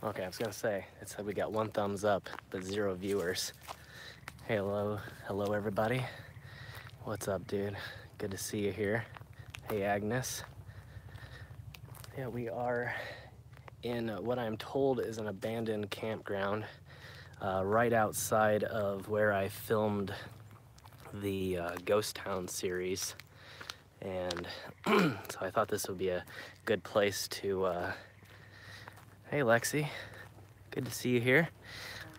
Okay, I was gonna say, it said we got 1 thumbs up, but 0 viewers. Hey, hello everybody. What's up, dude? Good to see you here. Hey, Agnes. Yeah, we are in what I'm told is an abandoned campground right outside of where I filmed the Ghost Town series. And so I thought this would be a good place to, hey Lexi, good to see you here.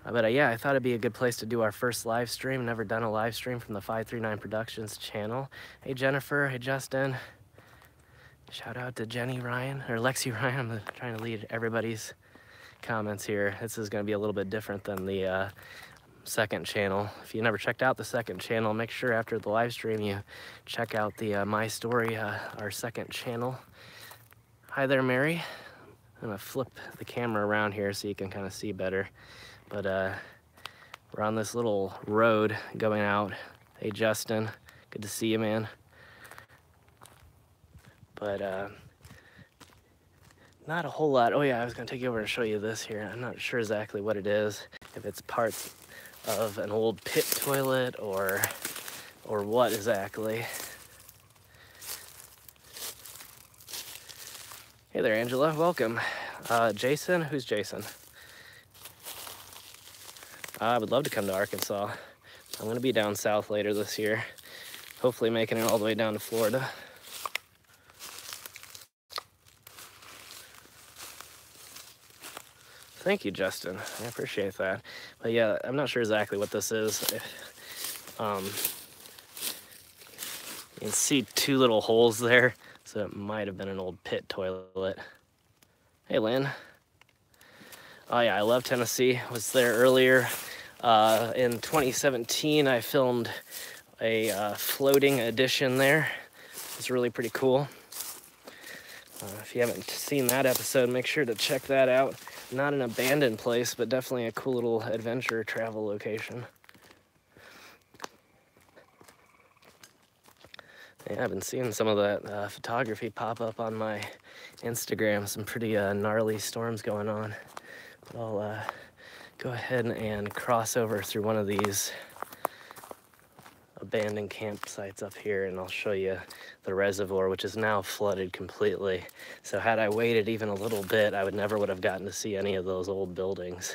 But yeah, I thought it'd be a good place to do our first live stream. Never done a live stream from the 539 Productions channel. Hey Jennifer, hey Justin. Shout out to Jenny Ryan, or Lexi Ryan. I'm trying to lead everybody's comments here. This is gonna be a little bit different than the second channel. If you never checked out the second channel, make sure after the live stream you check out the My Story, our second channel. Hi there, Mary. I'm gonna flip the camera around here so you can kind of see better. But we're on this little road going out. Hey, Justin, good to see you, man. But not a whole lot. Oh yeah, I was gonna take you over and show you this here. I'm not sure exactly what it is. If it's parts of an old pit toilet or what exactly. Hey there, Angela, welcome. Jason, who's Jason? I would love to come to Arkansas. I'm gonna be down south later this year. Hopefully making it all the way down to Florida. Thank you, Justin. I appreciate that. But yeah, I'm not sure exactly what this is. You can see 2 little holes there, so it might have been an old pit toilet. Hey, Lynn. Oh yeah, I love Tennessee. Was there earlier. In 2017, I filmed a floating edition there. It's really pretty cool. If you haven't seen that episode, make sure to check that out. Not an abandoned place, but definitely a cool little adventure travel location. Yeah, I've been seeing some of that photography pop up on my Instagram. Some pretty gnarly storms going on. But I'll go ahead and cross over through one of these abandoned campsites up here, and I'll show you the reservoir, which is now flooded completely. So had I waited even a little bit, I would have gotten to see any of those old buildings.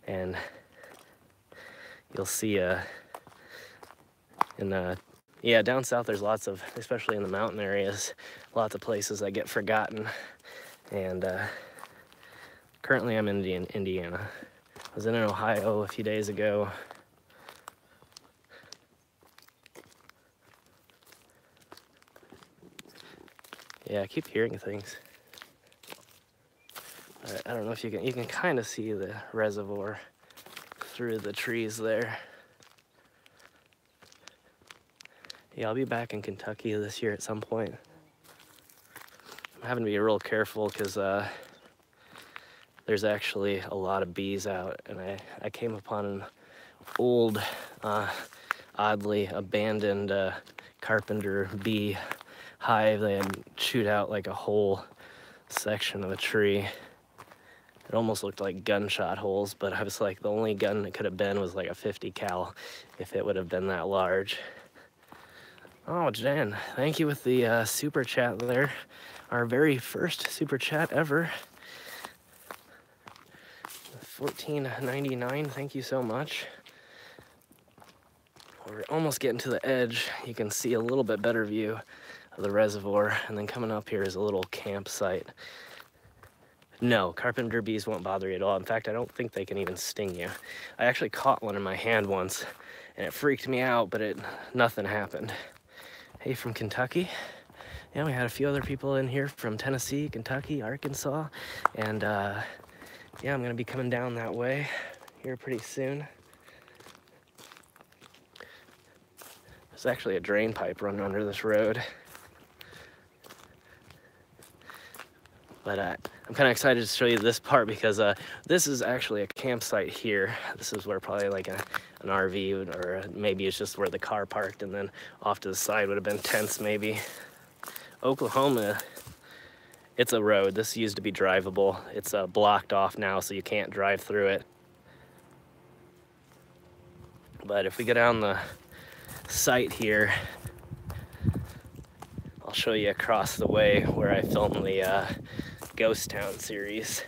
And you'll see yeah, down south there's lots of, especially in the mountain areas, lots of places that get forgotten. And currently I'm in Indiana. I was in Ohio a few days ago. Yeah, I keep hearing things. I don't know if you can kind of see the reservoir through the trees there. Yeah, I'll be back in Kentucky this year at some point. I'm having to be real careful because there's actually a lot of bees out, and I came upon an old, oddly abandoned carpenter bee hive. They had chewed out like a whole section of a tree. It almost looked like gunshot holes, but I was like, the only gun it could have been was like a 50 cal if it would have been that large. Oh, Jen, thank you with the super chat there. Our very first super chat ever. $14.99, thank you so much. We're almost getting to the edge. You can see a little bit better view of the reservoir, and then coming up here is a little campsite. No, carpenter bees won't bother you at all. In fact, I don't think they can even sting you. I actually caught one in my hand once, and it freaked me out, but nothing happened. Hey, from Kentucky. Yeah, we had a few other people in here from Tennessee, Kentucky, Arkansas, and yeah, I'm gonna be coming down that way here pretty soon. There's actually a drain pipe running under this road. But I'm kind of excited to show you this part because this is actually a campsite here. This is where probably like an RV would, or maybe it's just where the car parked, and then off to the side would have been tents maybe. Oklahoma It's a road. This used to be drivable. It's blocked off now, so you can't drive through it. But if we go down the site here, I'll show you across the way where I filmed the Ghost Town series.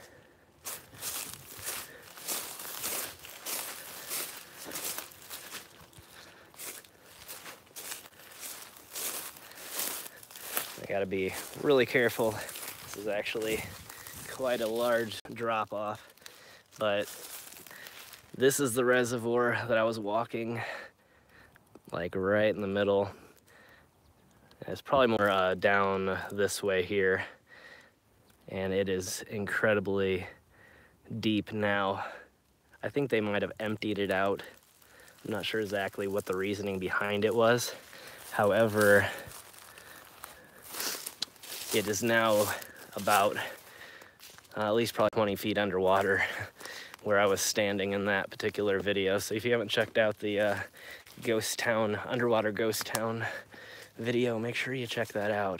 I gotta be really careful. This is actually quite a large drop off, but this is the reservoir that I was walking, like right in the middle. It's probably more down this way here, and it is incredibly deep now. I think they might have emptied it out. I'm not sure exactly what the reasoning behind it was. However, it is now about at least probably 20 feet underwater where I was standing in that particular video. So if you haven't checked out the Ghost Town, underwater Ghost Town video, make sure you check that out.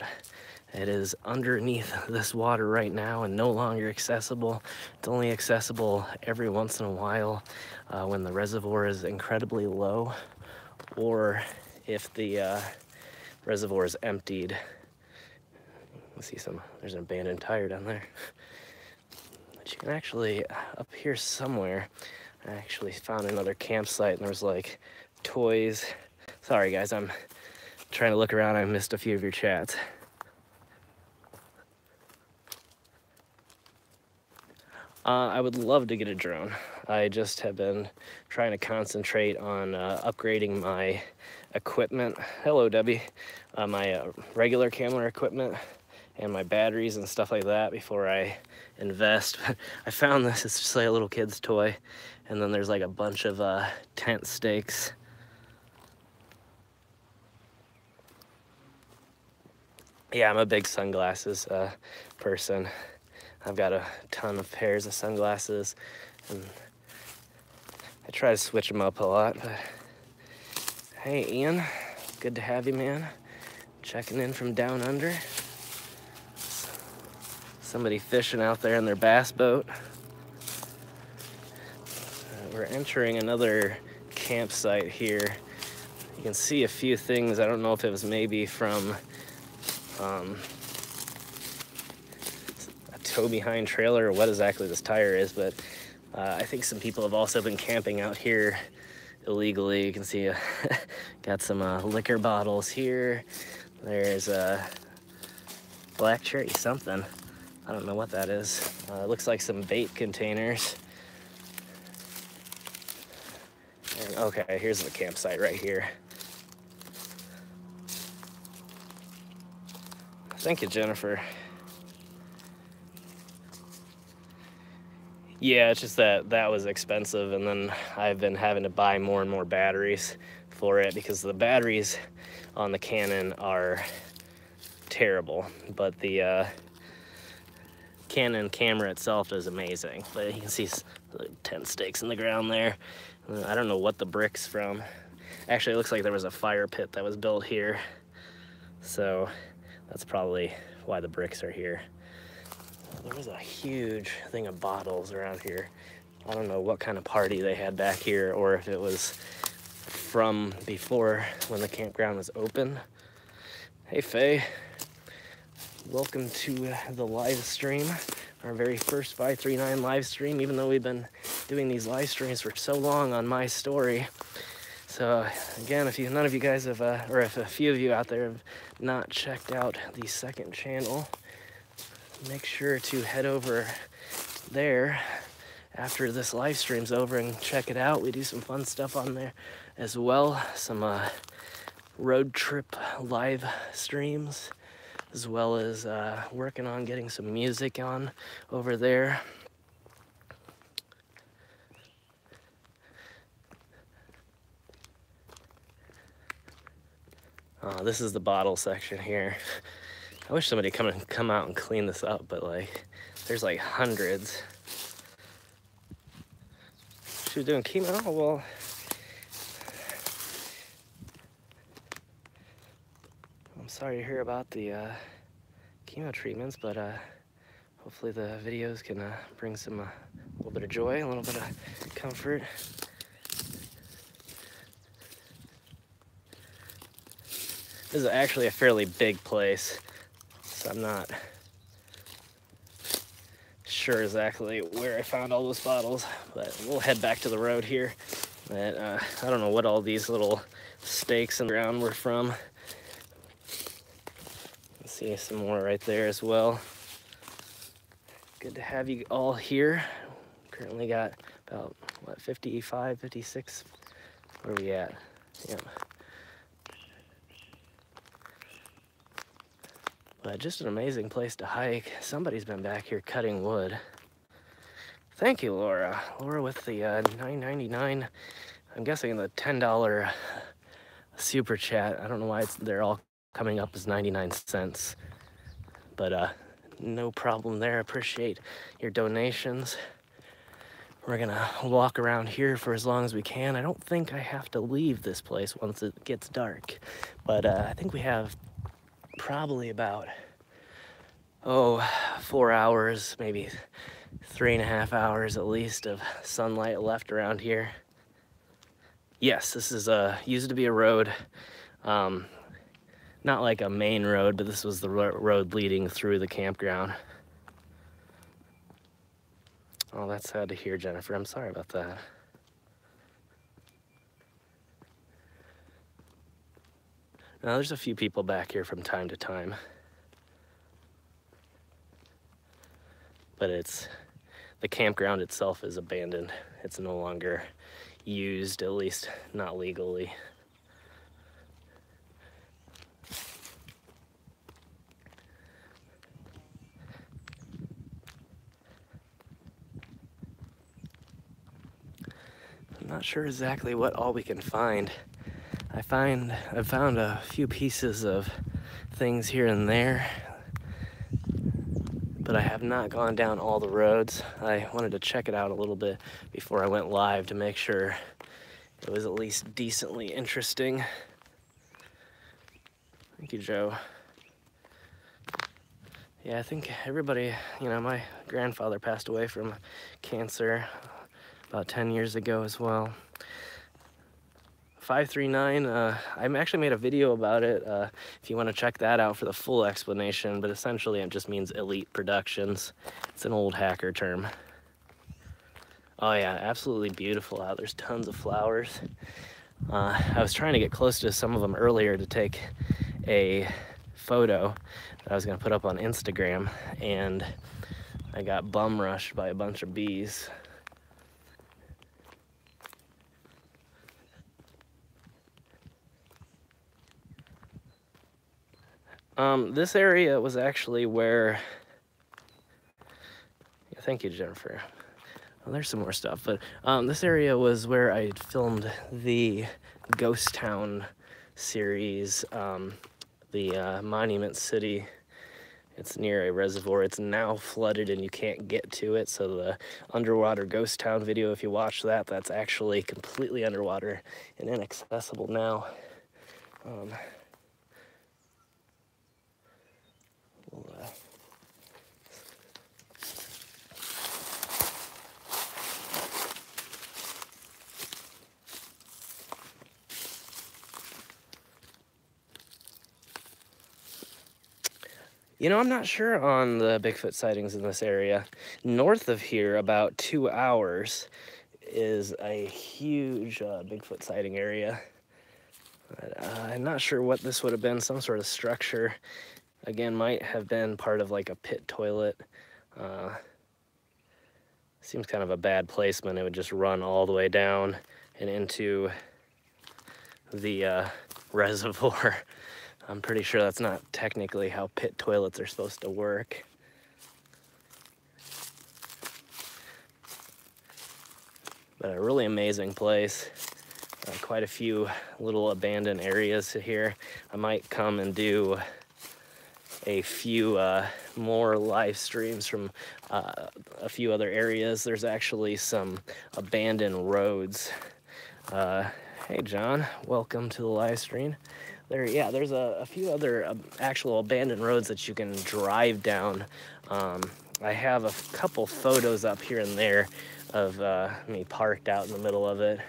It is underneath this water right now and no longer accessible. It's only accessible every once in a while when the reservoir is incredibly low, or if the reservoir is emptied. Let's see there's an abandoned tire down there. But you can actually, up here somewhere, I actually found another campsite and there was like toys. Sorry guys, I'm trying to look around. I missed a few of your chats. I would love to get a drone. I just have been trying to concentrate on upgrading my equipment. Hello, Debbie. My regular camera equipment and my batteries and stuff like that before I invest. I found this, it's just like a little kid's toy. And then there's like a bunch of tent stakes. Yeah, I'm a big sunglasses person. I've got a ton of pairs of sunglasses, and I try to switch them up a lot. But hey, Ian, good to have you, man. Checking in from down under. Somebody fishing out there in their bass boat. We're entering another campsite here. You can see a few things. I don't know if it was maybe from a tow behind trailer or what exactly this tire is, but I think some people have also been camping out here illegally. You can see got some liquor bottles here. There's a black cherry something. I don't know what that is. It looks like some bait containers. And, okay, here's the campsite right here. Thank you, Jennifer. Yeah, it's just that was expensive, and then I've been having to buy more and more batteries for it because the batteries on the Canon are terrible, but the Canon camera itself is amazing. But you can see the tent stakes in the ground there. I don't know what the brick's from. Actually, it looks like there was a fire pit that was built here, so that's probably why the bricks are here. There was a huge thing of bottles around here. I don't know what kind of party they had back here, or if it was from before when the campground was open. Hey, Faye. Welcome to the live stream, our very first 539 live stream, even though we've been doing these live streams for so long on my story. So again, if none of you guys have, or if a few of you out there have not checked out the second channel, make sure to head over there after this live stream's over and check it out. We do some fun stuff on there as well. Some road trip live streams, as well as working on getting some music on over there. This is the bottle section here. I wish somebody come out and clean this up, but like, there's like hundreds. She was doing chemo? Well, I'm sorry to hear about the chemo treatments, but hopefully the videos can bring some a little bit of joy, a little bit of comfort. This is actually a fairly big place, so I'm not sure exactly where I found all those bottles, but we'll head back to the road here. And, I don't know what all these little stakes in the ground were from. See some more right there as well. Good to have you all here. Currently got about, what, 55, 56? Where are we at? Yep. But just an amazing place to hike. Somebody's been back here cutting wood. Thank you, Laura. Laura with the $9.99. I'm guessing the $10 super chat. I don't know why they're all coming up as 99 cents. But no problem there. Appreciate your donations. We're gonna walk around here for as long as we can. I don't think I have to leave this place once it gets dark. But I think we have probably about 4 hours, maybe 3.5 hours at least of sunlight left around here. Yes, this is used to be a road, not like a main road, but this was the road leading through the campground. Oh, that's sad to hear, Jennifer. I'm sorry about that. Now, there's a few people back here from time to time. But the campground itself is abandoned. It's no longer used, at least not legally. I'm not sure exactly what all we can find. I've found a few pieces of things here and there, but I have not gone down all the roads. I wanted to check it out a little bit before I went live to make sure it was at least decently interesting. Thank you, Joe. Yeah, I think everybody, my grandfather passed away from cancer about 10 years ago as well. 539, I actually made a video about it if you want to check that out for the full explanation, but essentially it just means Elite Productions. It's an old hacker term. Oh yeah, absolutely beautiful out. There's tons of flowers. I was trying to get close to some of them earlier to take a photo that I was going to put up on Instagram, and I got bum rushed by a bunch of bees. This area was actually where, yeah, thank you, Jennifer. Well, there's some more stuff, but this area was where I filmed the Ghost Town series, the Monument City. It's near a reservoir. It's now flooded and you can't get to it, so the underwater Ghost Town video, if you watch that, that's actually completely underwater and inaccessible now. I'm not sure on the Bigfoot sightings in this area. North of here, about 2 hours, is a huge Bigfoot sighting area. I'm not sure what this would have been, some sort of structure. Again, might have been part of like a pit toilet. Seems kind of a bad placement. It would just run all the way down and into the reservoir. I'm pretty sure that's not technically how pit toilets are supposed to work. But a really amazing place. Quite a few little abandoned areas here. I might come and do a few more live streams from a few other areas. There's actually some abandoned roads. Hey John, welcome to the live stream. Yeah, there's a few other actual abandoned roads that you can drive down. I have a couple photos up here and there of me parked out in the middle of it.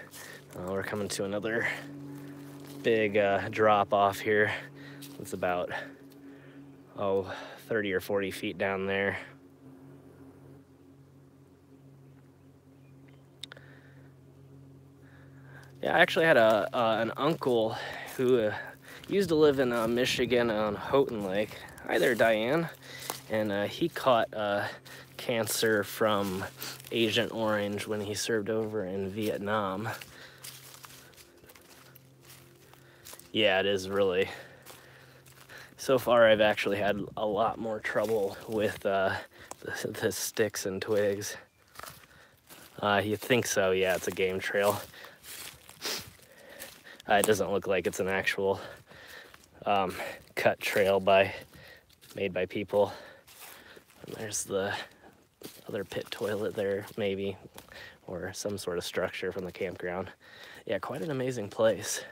We're coming to another big drop off here. It's about 30 or 40 feet down there. Yeah, I actually had an uncle who used to live in Michigan on Houghton Lake. Hi there, Diane. And he caught cancer from Agent Orange when he served over in Vietnam. Yeah, it is really. So far, I've actually had a lot more trouble with the sticks and twigs. You think so? Yeah, it's a game trail. It doesn't look like it's an actual cut trail made by people. And there's the other pit toilet there, maybe, or some sort of structure from the campground. Yeah, quite an amazing place.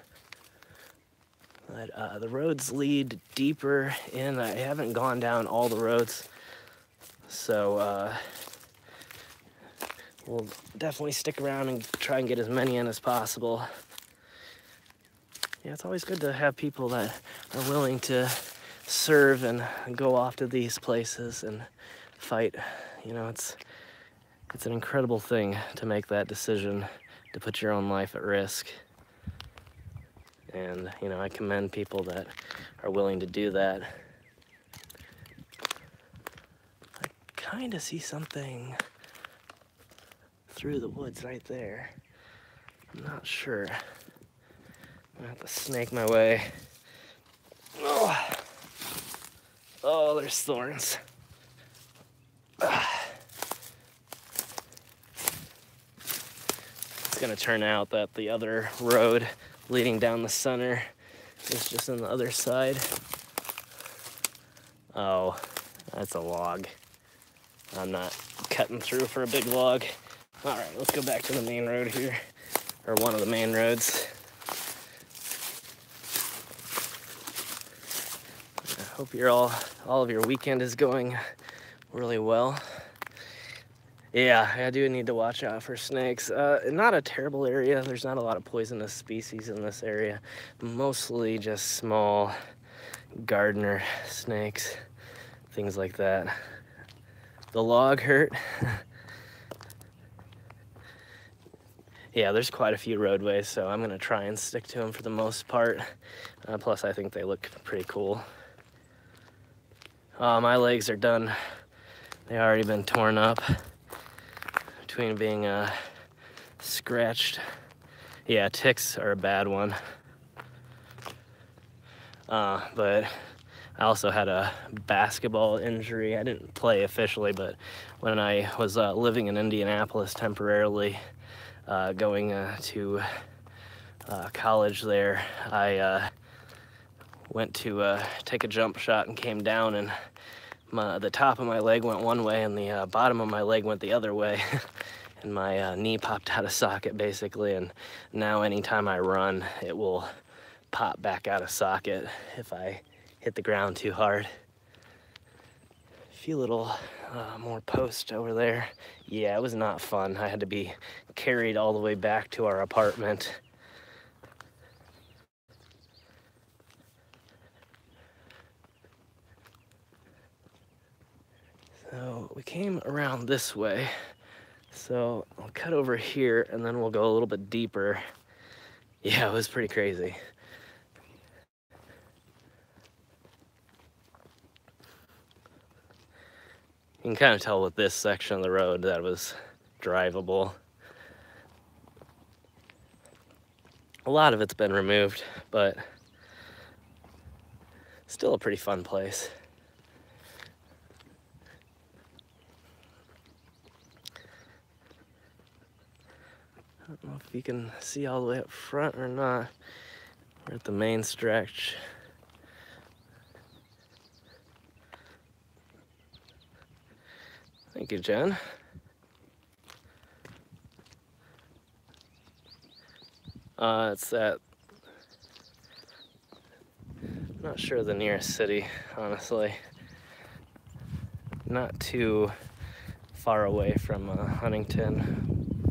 But the roads lead deeper in. I haven't gone down all the roads, so we'll definitely stick around and try and get as many in as possible. Yeah, it's always good to have people that are willing to serve and go off to these places and fight. You know, it's an incredible thing to make that decision to put your own life at risk. And, you know, I commend people that are willing to do that. I kind of see something through the woods right there. I'm not sure. I'm gonna have to snake my way. Oh, there's thorns. It's gonna turn out that the other road leading down the center is just on the other side. Oh, that's a log. I'm not cutting through for a big log. All right, let's go back to the main road here, or one of the main roads. I hope all of your weekend is going really well. Yeah, I do need to watch out for snakes. Not a terrible area. There's not a lot of poisonous species in this area. Mostly just small gardener snakes, things like that. The log hurt. Yeah, there's quite a few roadways, so I'm gonna try and stick to them for the most part. Plus, I think they look pretty cool. My legs are done. They've already been torn up between being scratched. Yeah, ticks are a bad one. But I also had a basketball injury. I didn't play officially, but when I was living in Indianapolis temporarily, going to college there, I went to take a jump shot and came down, and the top of my leg went one way and the bottom of my leg went the other way. And my knee popped out of socket basically, and now anytime I run it will pop back out of socket if I hit the ground too hard. A few little more posts over there. Yeah, it was not fun. I had to be carried all the way back to our apartment. So we came around this way. So I'll cut over here and then we'll go a little bit deeper. Yeah, it was pretty crazy. You can kind of tell with this section of the road that was drivable. A lot of it's been removed, but still a pretty fun place. I don't know if you can see all the way up front or not. We're at the main stretch. Thank you, Jen. It's that Not sure the nearest city, honestly. Not too far away from Huntington.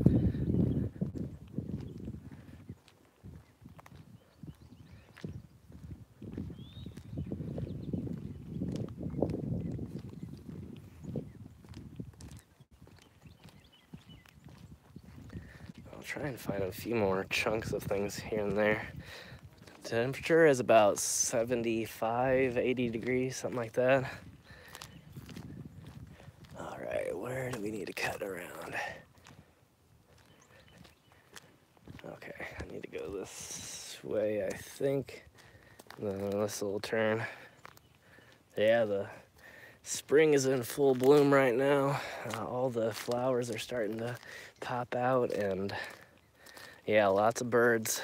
I'll try and find a few more chunks of things here and there. Temperature is about 75, 80 degrees, something like that. All right, where do we need to cut around? Okay, I need to go this way, I think. This little turn. Yeah, the spring is in full bloom right now. All the flowers are starting to pop out, and yeah, lots of birds.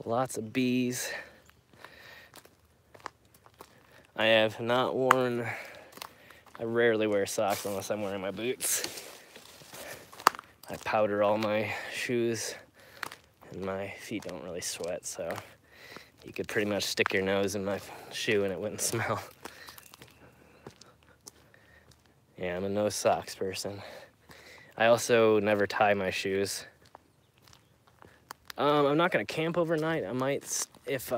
Lots of bees. I have not worn, I rarely wear socks unless I'm wearing my boots. I powder all my shoes and my feet don't really sweat, so you could pretty much stick your nose in my shoe and it wouldn't smell. Yeah, I'm a no socks person. I also never tie my shoes. I'm not gonna camp overnight. I might, if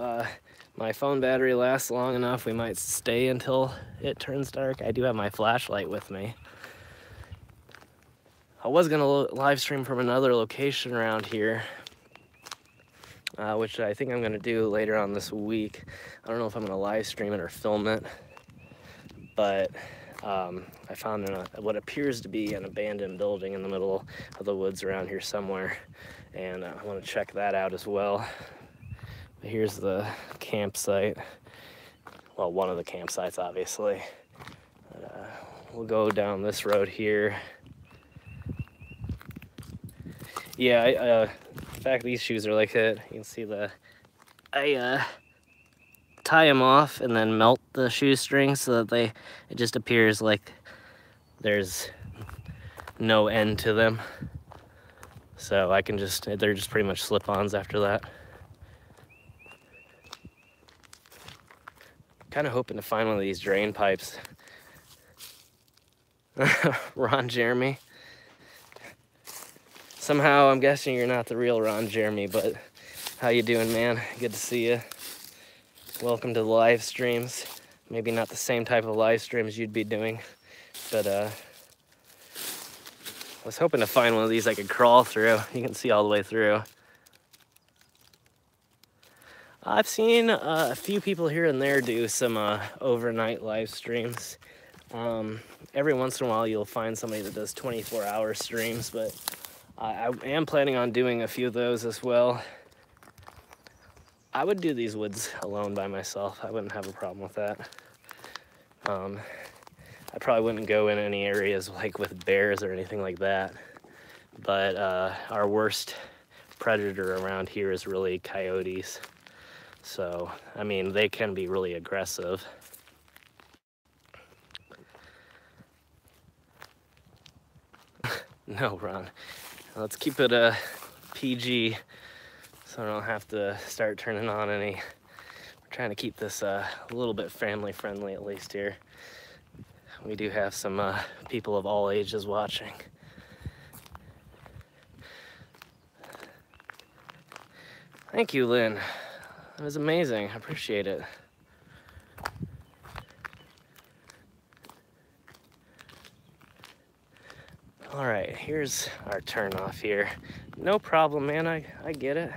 my phone battery lasts long enough, we might stay until it turns dark. I do have my flashlight with me. I was gonna live stream from another location around here, which I think I'm gonna do later on this week. I don't know if I'm gonna live stream it or film it, but I found what appears to be an abandoned building in the middle of the woods around here somewhere, and I want to check that out as well. But here's the campsite. Well, one of the campsites, obviously. But, we'll go down this road here. Yeah, in fact, these shoes are like it. You can see I tie them off and then melt the shoestring so that it just appears like there's no end to them. So I can they're just pretty much slip-ons after that. Kind of hoping to find one of these drain pipes. Ron Jeremy. Somehow I'm guessing you're not the real Ron Jeremy, but how you doing, man? Good to see you. Welcome to the live streams. Maybe not the same type of live streams you'd be doing, but I was hoping to find one of these I could crawl through. You can see all the way through. I've seen a few people here and there do some overnight live streams. Every once in a while you'll find somebody that does 24-hour streams, but I am planning on doing a few of those as well. I would do these woods alone by myself. I wouldn't have a problem with that. I probably wouldn't go in any areas like with bears or anything like that. But our worst predator around here is really coyotes. So, I mean, they can be really aggressive. No, Ron. Let's keep it PG so I don't have to start turning on any. We're trying to keep this a little bit family friendly, at least here. We do have some people of all ages watching. Thank you, Lynn. That was amazing. I appreciate it. All right, here's our turn off here. No problem, man. I get it.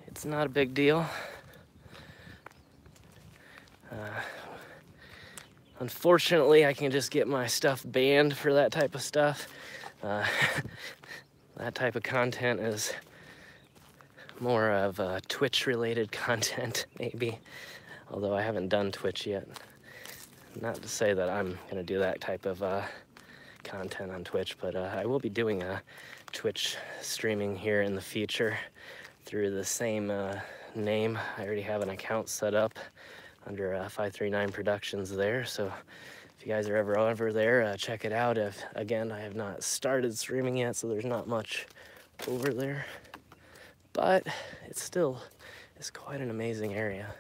It's not a big deal. Unfortunately, I can just get my stuff banned for that type of stuff. That type of content is more of Twitch-related content, maybe. Although I haven't done Twitch yet. Not to say that I'm gonna do that type of content on Twitch, but I will be doing a Twitch streaming here in the future through the same name. I already have an account set up under 539 Productions there, so if you guys are ever over there, check it out. Again, I have not started streaming yet, so there's not much over there, but it's quite an amazing area.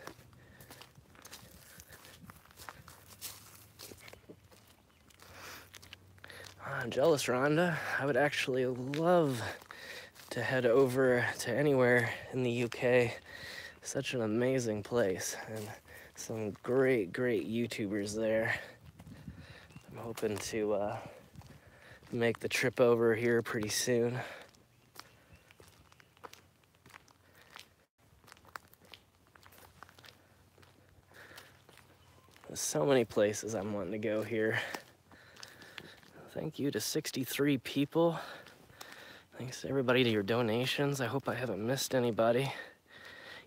I'm jealous, Rhonda. I would actually love to head over to anywhere in the UK. Such an amazing place, and some great YouTubers there. I'm hoping to make the trip over here pretty soon. There's so many places I'm wanting to go here. Thank you to 63 people. Thanks to everybody to your donations. I hope I haven't missed anybody.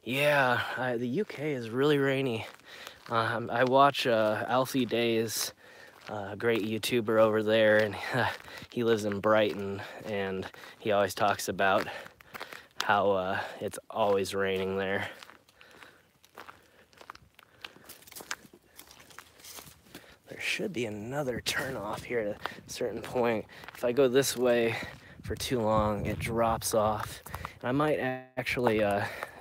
Yeah, the UK is really rainy. I watch Alfie Days, a great YouTuber over there, and he lives in Brighton, and he always talks about how it's always raining there. There should be another turn off here at a certain point. If I go this way for too long, it drops off. And I might actually,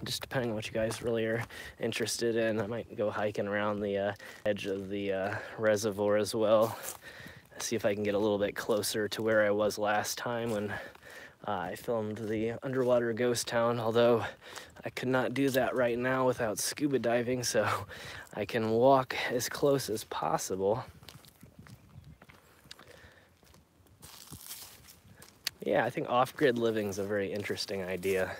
just depending on what you guys really are interested in, I might go hiking around the edge of the reservoir as well. See if I can get a little bit closer to where I was last time when I filmed the underwater ghost town, although I could not do that right now without scuba diving, so I can walk as close as possible. Yeah, I think off-grid living is a very interesting idea.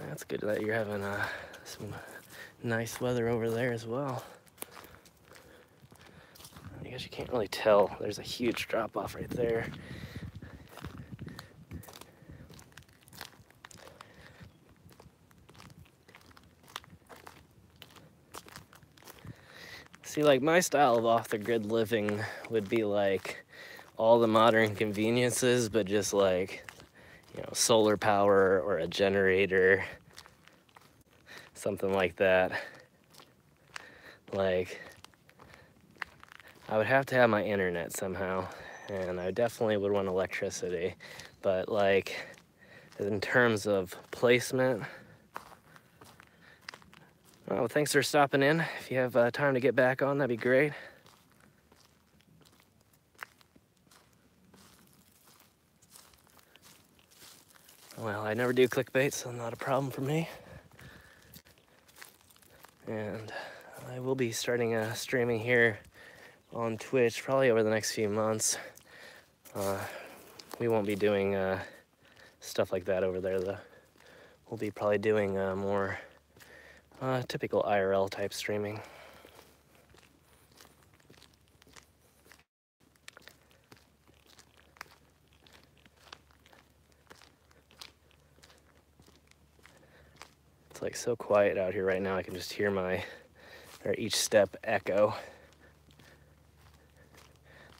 That's good that you're having some nice weather over there as well. I guess you can't really tell. There's a huge drop-off right there. See, like, my style of off-the-grid living would be like all the modern conveniences, but just like, you know, solar power or a generator, something like that. Like, I would have to have my internet somehow, and I definitely would want electricity, but like, in terms of placement, well, thanks for stopping in. If you have time to get back on, that'd be great. Well, I never do clickbait, so not a problem for me. And I will be starting streaming here on Twitch probably over the next few months. We won't be doing stuff like that over there, though. We'll be probably doing more typical IRL type streaming. It's like so quiet out here right now, I can just hear each step echo.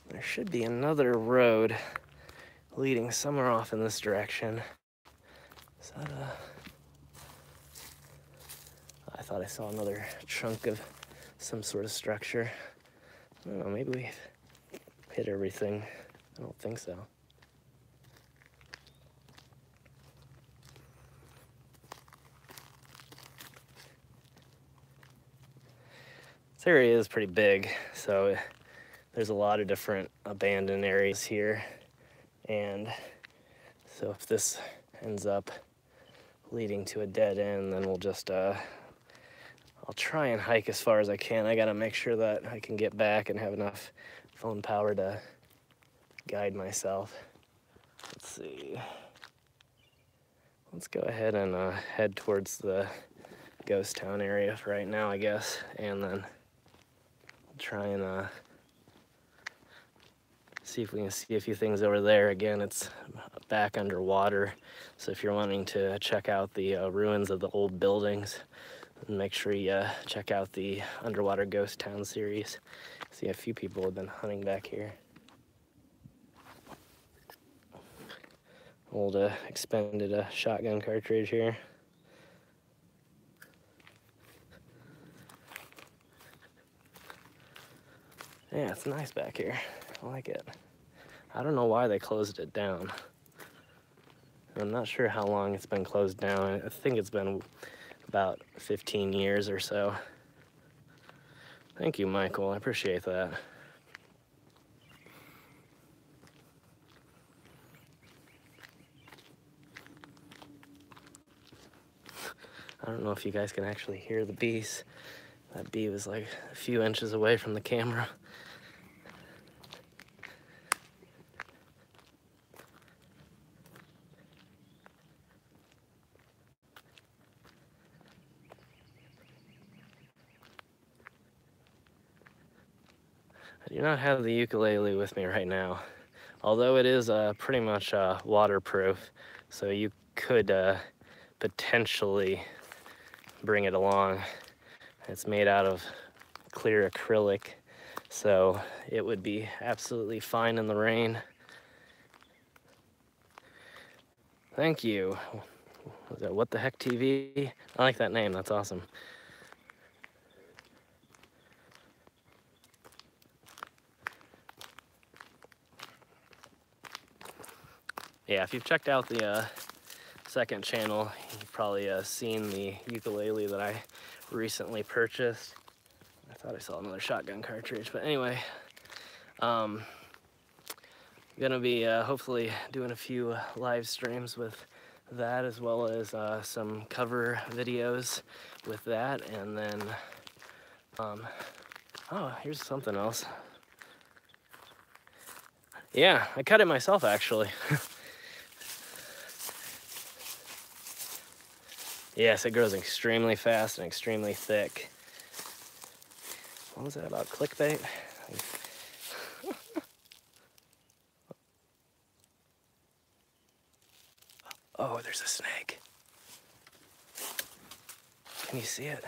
There should be another road leading somewhere off in this direction. Is that I thought I saw another chunk of some sort of structure. I don't know, maybe we've hit everything. I don't think so. This area is pretty big, so there's a lot of different abandoned areas here. And so if this ends up leading to a dead end, then we'll just I'll try and hike as far as I can. I gotta make sure that I can get back and have enough phone power to guide myself. Let's see. Let's go ahead and head towards the ghost town area right now, I guess, and then try and see if we can see a few things over there. Again, it's back underwater, so if you're wanting to check out the ruins of the old buildings, make sure you check out the Underwater Ghost Town series. See, a few people have been hunting back here. Old expended shotgun cartridge here. Yeah, it's nice back here. I like it. I don't know why they closed it down. I'm not sure how long it's been closed down. I think it's been about 15 years or so. Thank you, Michael. I appreciate that. I don't know if you guys can actually hear the bees. That bee was like a few inches away from the camera. I do not have the ukulele with me right now, although it is pretty much waterproof, so you could potentially bring it along. It's made out of clear acrylic, so it would be absolutely fine in the rain. Thank you. Was that What the Heck TV? I like that name, that's awesome. Yeah, if you've checked out the second channel, you've probably seen the ukulele that I recently purchased. I thought I saw another shotgun cartridge, but anyway, gonna be hopefully doing a few live streams with that, as well as some cover videos with that, and then oh, here's something else. Yeah, I cut it myself actually. Yes, it grows extremely fast and extremely thick. What was that about, clickbait? Oh, there's a snake. Can you see it?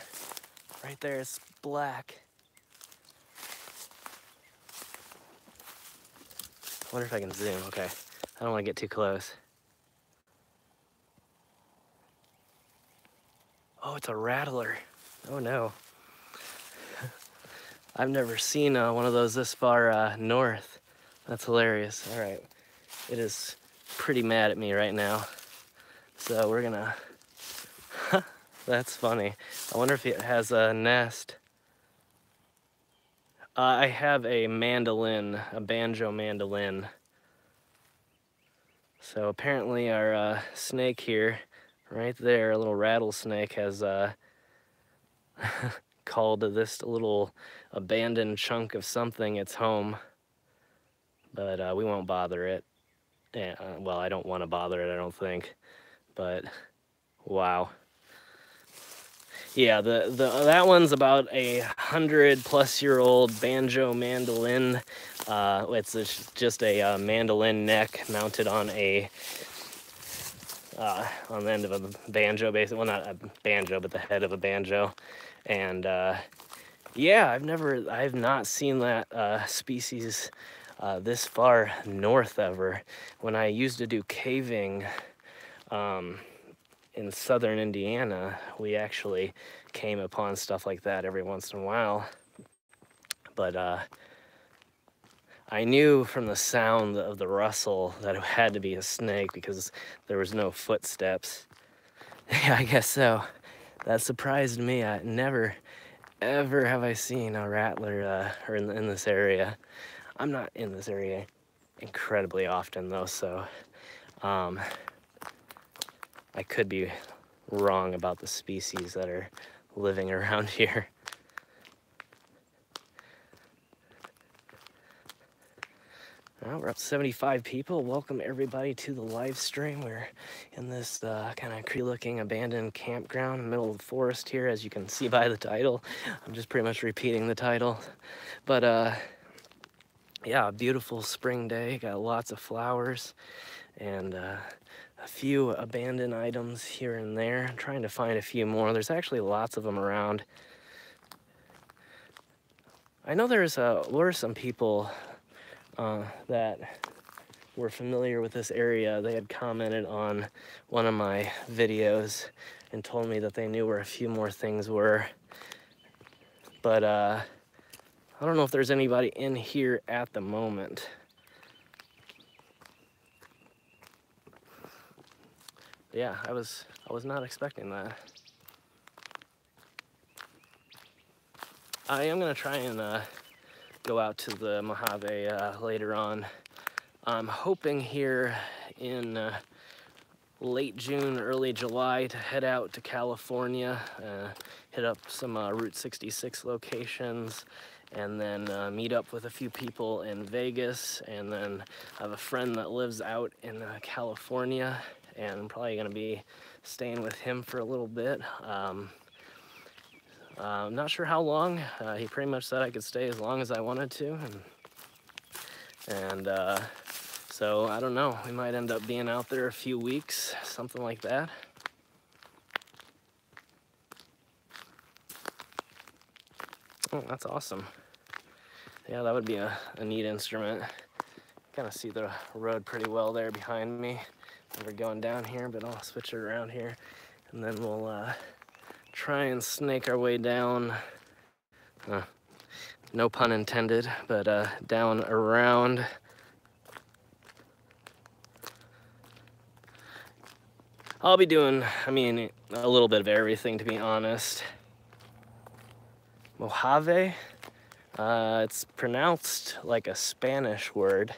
Right there, it's black. I wonder if I can zoom. Okay, I don't want to get too close. Oh, it's a rattler. Oh no. I've never seen one of those this far north. That's hilarious. All right, it is pretty mad at me right now. So we're gonna, that's funny. I wonder if it has a nest. I have a mandolin, a banjo mandolin. So apparently our snake here, right there, a little rattlesnake, has called this little abandoned chunk of something its home. But we won't bother it. Yeah, well, I don't want to bother it, I don't think. But wow. Yeah, that one's about 100-plus-year-old banjo mandolin. It's just a mandolin neck mounted on the end of a banjo, basically. Well, not a banjo, but the head of a banjo. And yeah, I've not seen that species this far north ever. When I used to do caving in southern Indiana, we actually came upon stuff like that every once in a while. But I knew from the sound of the rustle that it had to be a snake because there was no footsteps. Yeah, I guess so. That surprised me. I never, ever have I seen a rattler or in this area. I'm not in this area incredibly often though, so I could be wrong about the species that are living around here. Well, we're up to 75 people. Welcome everybody to the live stream. We're in this kind of creepy-looking abandoned campground in the middle of the forest here, as you can see by the title. I'm just pretty much repeating the title. But yeah, a beautiful spring day. Got lots of flowers and a few abandoned items here and there. I'm trying to find a few more. There's actually lots of them around. I know were some people that were familiar with this area. They had commented on one of my videos and told me that they knew where a few more things were. But I don't know if there's anybody in here at the moment. Yeah, I was not expecting that. I am gonna try and go out to the Mojave later on. I'm hoping here in late June, early July to head out to California, hit up some Route 66 locations, and then meet up with a few people in Vegas. And then I have a friend that lives out in California, and I'm probably gonna be staying with him for a little bit. I'm not sure how long. He pretty much said I could stay as long as I wanted to, and so I don't know. We might end up being out there a few weeks, something like that. Oh, that's awesome. Yeah, that would be a neat instrument. Kind of see the road pretty well there behind me. We're going down here, but I'll switch it around here, and then we'll try and snake our way down. No pun intended, but down around. I'll be doing, I mean, a little bit of everything, to be honest. Mojave, it's pronounced like a Spanish word,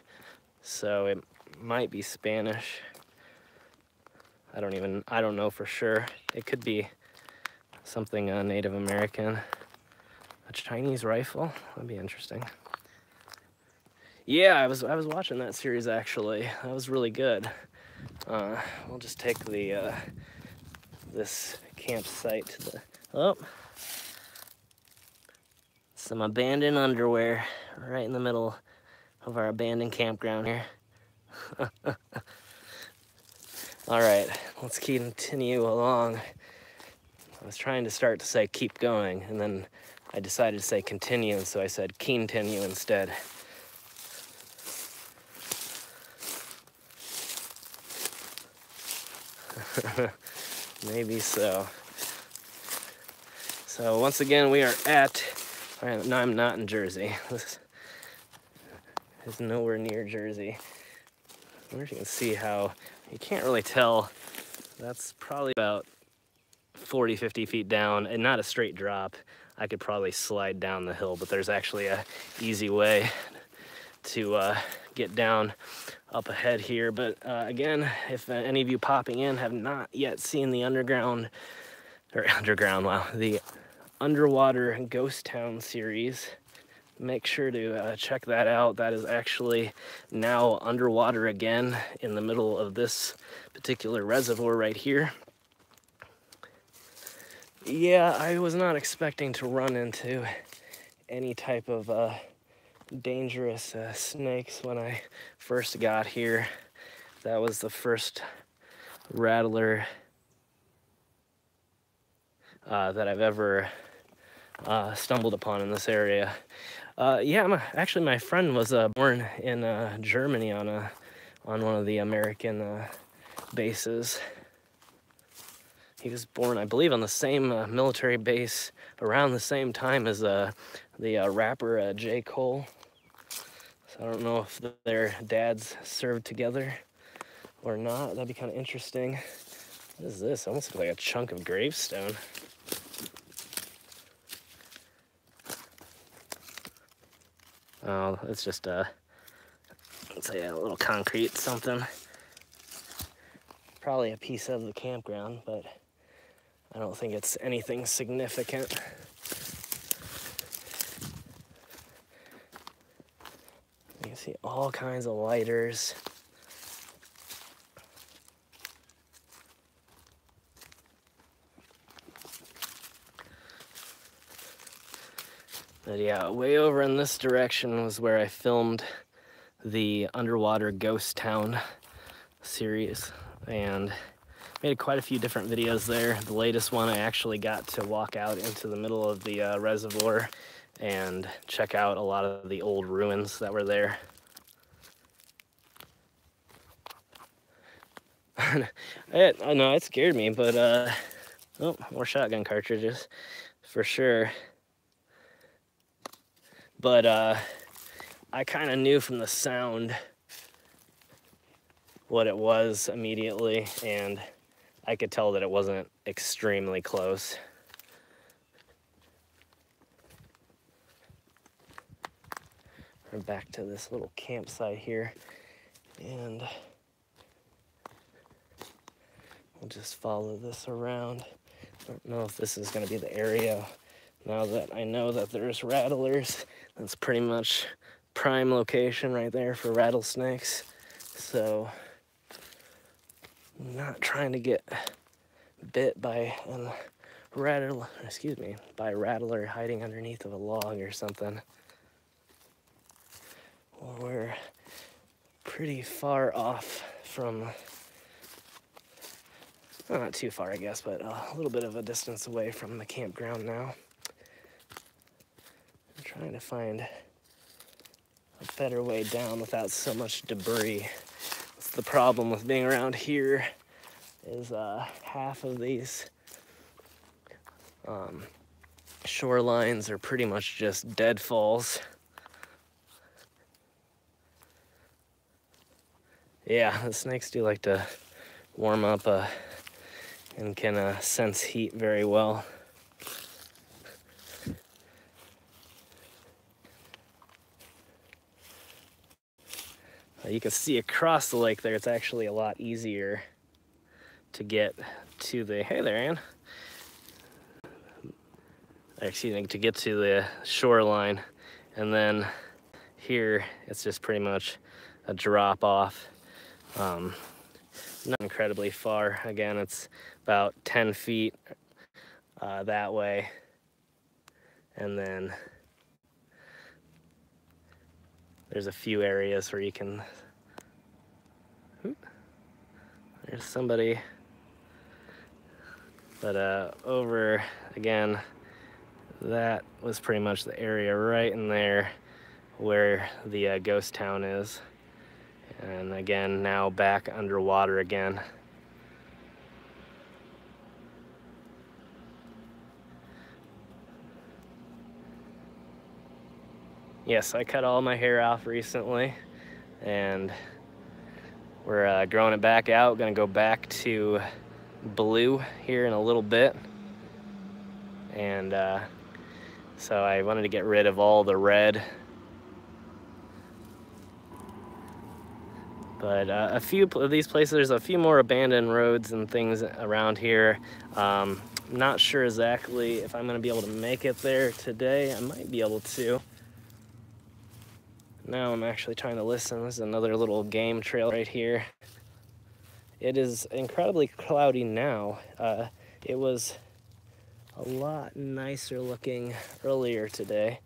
so it might be Spanish. I don't know for sure. It could be something Native American. A Chinese rifle, that'd be interesting. Yeah, I was watching that series actually. That was really good. We'll just take the this campsite to the, oh, some abandoned underwear right in the middle of our abandoned campground here. All right, let's continue along. I was trying to start to say keep going, and then I decided to say continue, so I said continue instead. Maybe so. So once again, we are at, no, I'm not in Jersey. This is nowhere near Jersey. I wonder if you can see how, you can't really tell. That's probably about 40, 50 feet down, and not a straight drop. I could probably slide down the hill, but there's actually a easy way to get down up ahead here. But again, if any of you popping in have not yet seen the the Underwater Ghost Town series, make sure to check that out. That is actually now underwater again in the middle of this particular reservoir right here. Yeah, I was not expecting to run into any type of dangerous snakes when I first got here. That was the first rattler that I've ever stumbled upon in this area. Yeah, actually my friend was born in Germany on one of the American bases. He was born, I believe, on the same military base around the same time as the rapper J. Cole. So I don't know if their dads served together or not. That'd be kind of interesting. What is this? Almost looks like a chunk of gravestone. Oh, it's just let's say a little concrete something. Probably a piece of the campground, but I don't think it's anything significant. You can see all kinds of lighters. But yeah, way over in this direction was where I filmed the Underwater Ghost Town series, and made quite a few different videos there. The latest one, I actually got to walk out into the middle of the reservoir and check out a lot of the old ruins that were there. I know it scared me, but oh, more shotgun cartridges for sure. But I kind of knew from the sound what it was immediately, and I could tell that it wasn't extremely close. We're back to this little campsite here, and we'll just follow this around. I don't know if this is going to be the area. Now that I know that there's rattlers, that's pretty much prime location right there for rattlesnakes. So I'm not trying to get bit by a rattler hiding underneath of a log or something. Well, we're pretty far off from, well, not too far I guess, but a little bit of a distance away from the campground now. I'm trying to find a better way down without so much debris. That's the problem with being around here, is half of these shorelines are pretty much just deadfalls. Yeah, the snakes do like to warm up and can sense heat very well. You can see across the lake there, it's actually a lot easier to get to the, hey there, Ann. Excuse me, to get to the shoreline. And then here, it's just pretty much a drop off. Not incredibly far. Again, it's about 10 feet that way. And then there's a few areas where you can, there's somebody, but over, again, that was pretty much the area right in there where the ghost town is. And again, now back underwater again. Yes, I cut all my hair off recently, and we're growing it back out. Gonna go back to blue here in a little bit. And so I wanted to get rid of all the red. But a few of these places, there's a few more abandoned roads and things around here. Not sure exactly if I'm gonna be able to make it there today. I might be able to. Now I'm actually trying to listen. This is another little game trail right here. It is incredibly cloudy now. It was a lot nicer looking earlier today.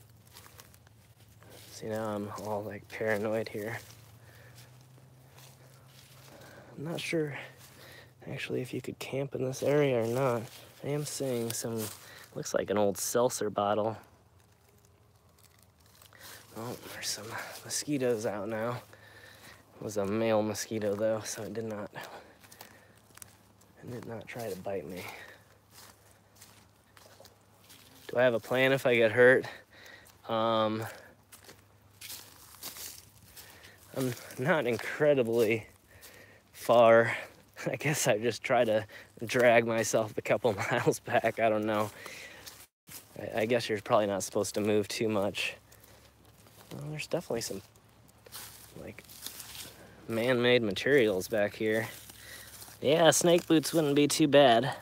See, now I'm all like paranoid here. I'm not sure actually if you could camp in this area or not. I am seeing some, looks like an old seltzer bottle. Oh, there's some mosquitoes out now. It was a male mosquito though, so it did not try to bite me. Do I have a plan if I get hurt? I'm not incredibly far. I guess I just try to drag myself a couple miles back. I don't know. I guess you're probably not supposed to move too much. Well, there's definitely some like man-made materials back here. Yeah, snake boots wouldn't be too bad.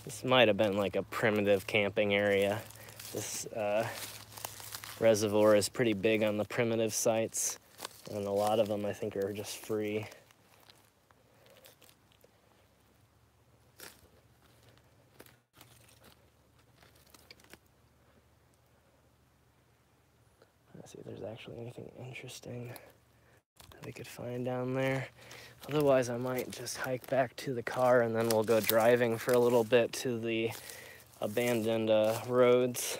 This might have been like a primitive camping area. This reservoir is pretty big on the primitive sites, and a lot of them I think are just free. Let's see if there's actually anything interesting that we could find down there. Otherwise, I might just hike back to the car and then we'll go driving for a little bit to the abandoned roads.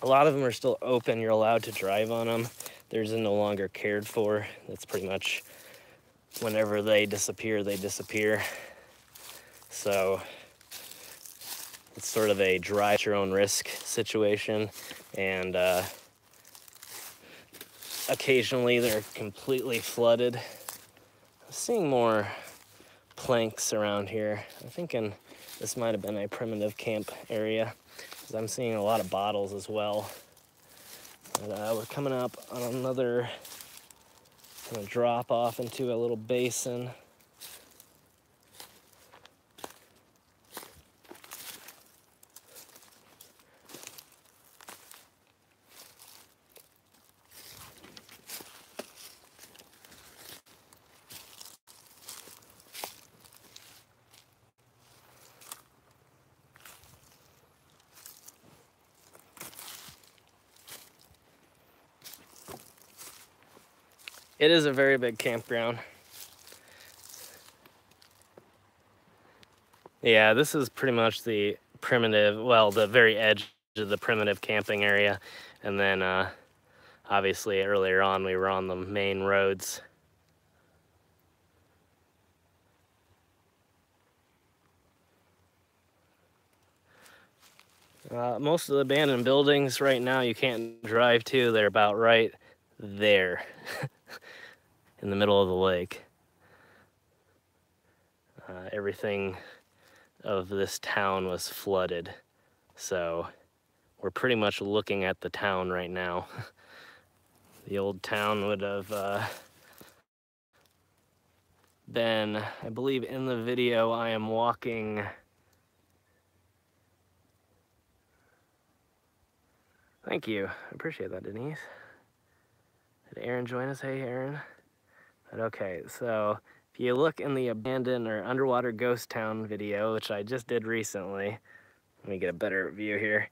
A lot of them are still open. You're allowed to drive on them. Theirs are no longer cared for. That's pretty much whenever they disappear, they disappear. So it's sort of a drive at your own risk situation, and occasionally they're completely flooded. I'm seeing more planks around here. I'm thinking this might have been a primitive camp area, because I'm seeing a lot of bottles as well. And we're coming up on another kind of drop off into a little basin. It is a very big campground. Yeah, this is pretty much the primitive, well, the very edge of the primitive camping area. And then obviously earlier on we were on the main roads. Most of the abandoned buildings right now you can't drive to. They're about right there in the middle of the lake. Everything of this town was flooded, so we're pretty much looking at the town right now. The old town would have been, I believe in the video I am walking, thank you, I appreciate that, Denise. Did Aaron join us? Hey, Aaron. But okay, so if you look in the abandoned or underwater ghost town video, which I just did recently, let me get a better view here.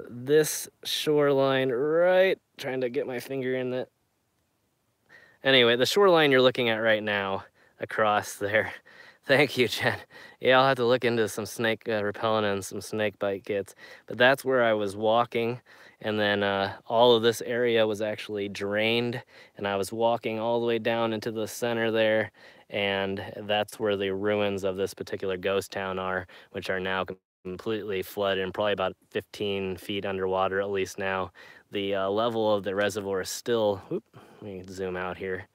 This shoreline, right, trying to get my finger in it. Anyway, the shoreline you're looking at right now, across there. Thank you, Jen. Yeah, I'll have to look into some snake repellent and some snake bite kits. But that's where I was walking, and then all of this area was actually drained, and I was walking all the way down into the center there, and that's where the ruins of this particular ghost town are, which are now completely flooded and probably about 15 feet underwater at least now. The level of the reservoir is still, let me zoom out here.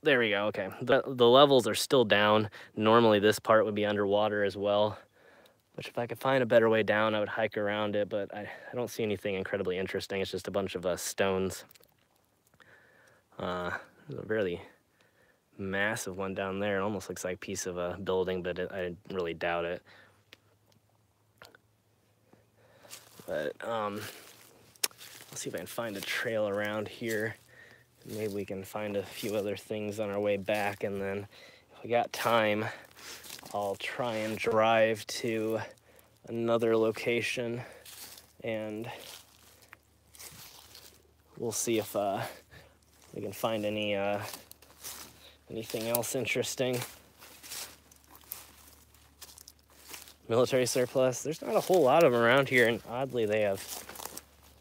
There we go, okay. The levels are still down. Normally this part would be underwater as well, which if I could find a better way down, I would hike around it, but I don't see anything incredibly interesting. It's just a bunch of stones. There's a really massive one down there. It almost looks like a piece of a building, but I really doubt it. But let's see if I can find a trail around here. Maybe we can find a few other things on our way back, and then if we got time, I'll try and drive to another location, and we'll see if we can find anything else interesting. Military surplus. There's not a whole lot of them around here, and oddly they have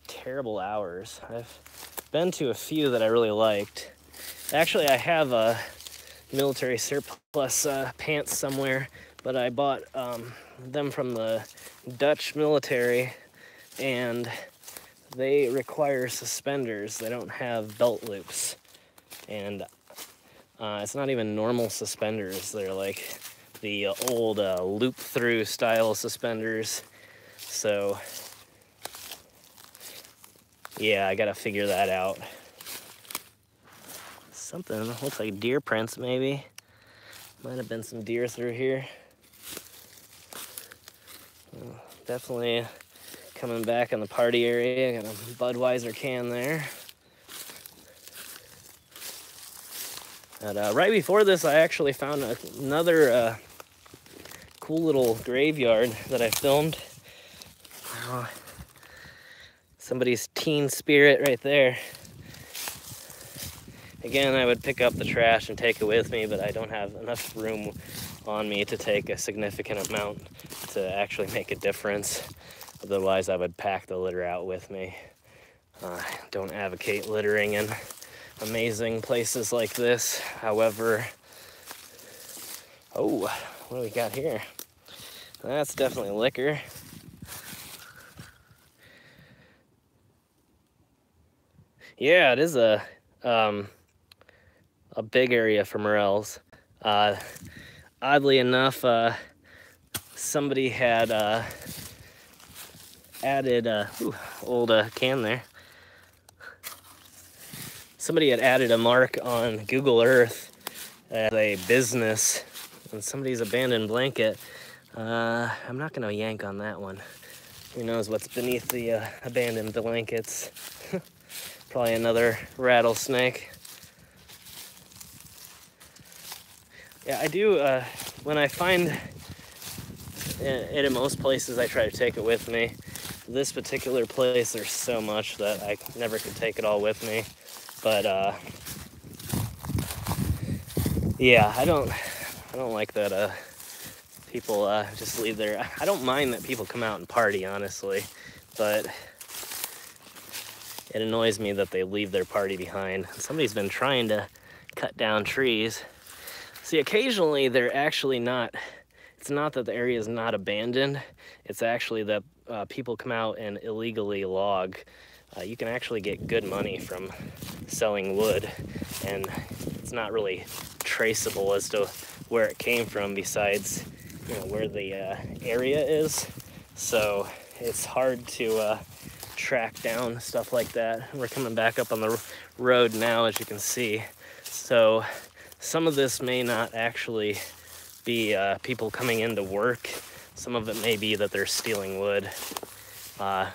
terrible hours. I've been to a few that I really liked. Actually, I have a military surplus pants somewhere, but I bought them from the Dutch military, and they require suspenders. They don't have belt loops, and it's not even normal suspenders. They're like the old loop-through style suspenders. So yeah, I gotta figure that out. Something looks like deer prints, maybe. Might have been some deer through here. Definitely coming back in the party area. Got a Budweiser can there. And right before this, I actually found another cool little graveyard that I filmed. Somebody's teen spirit right there. Again, I would pick up the trash and take it with me, but I don't have enough room on me to take a significant amount to actually make a difference. Otherwise, I would pack the litter out with me. Don't advocate littering in amazing places like this. However, Oh, what do we got here? That's definitely liquor. Yeah, it is a big area for morels. Oddly enough, somebody had added old can there. Somebody had added a mark on Google Earth as a business on somebody's abandoned blanket. I'm not gonna yank on that one. Who knows what's beneath the abandoned blankets? Probably another rattlesnake. Yeah, I do, when I find it in most places, I try to take it with me. This particular place, there's so much that I never could take it all with me. But, yeah, I don't like that, people, just leave their, I don't mind that people come out and party, honestly, but it annoys me that they leave their party behind. Somebody's been trying to cut down trees. See, occasionally they're actually not, it's not that the area is not abandoned, it's actually that people come out and illegally log. You can actually get good money from selling wood, and it's not really traceable as to where it came from besides, you know, where the area is. So it's hard to track down stuff like that. We're coming back up on the road now, as you can see. So some of this may not actually be people coming into work. Some of it may be that they're stealing wood.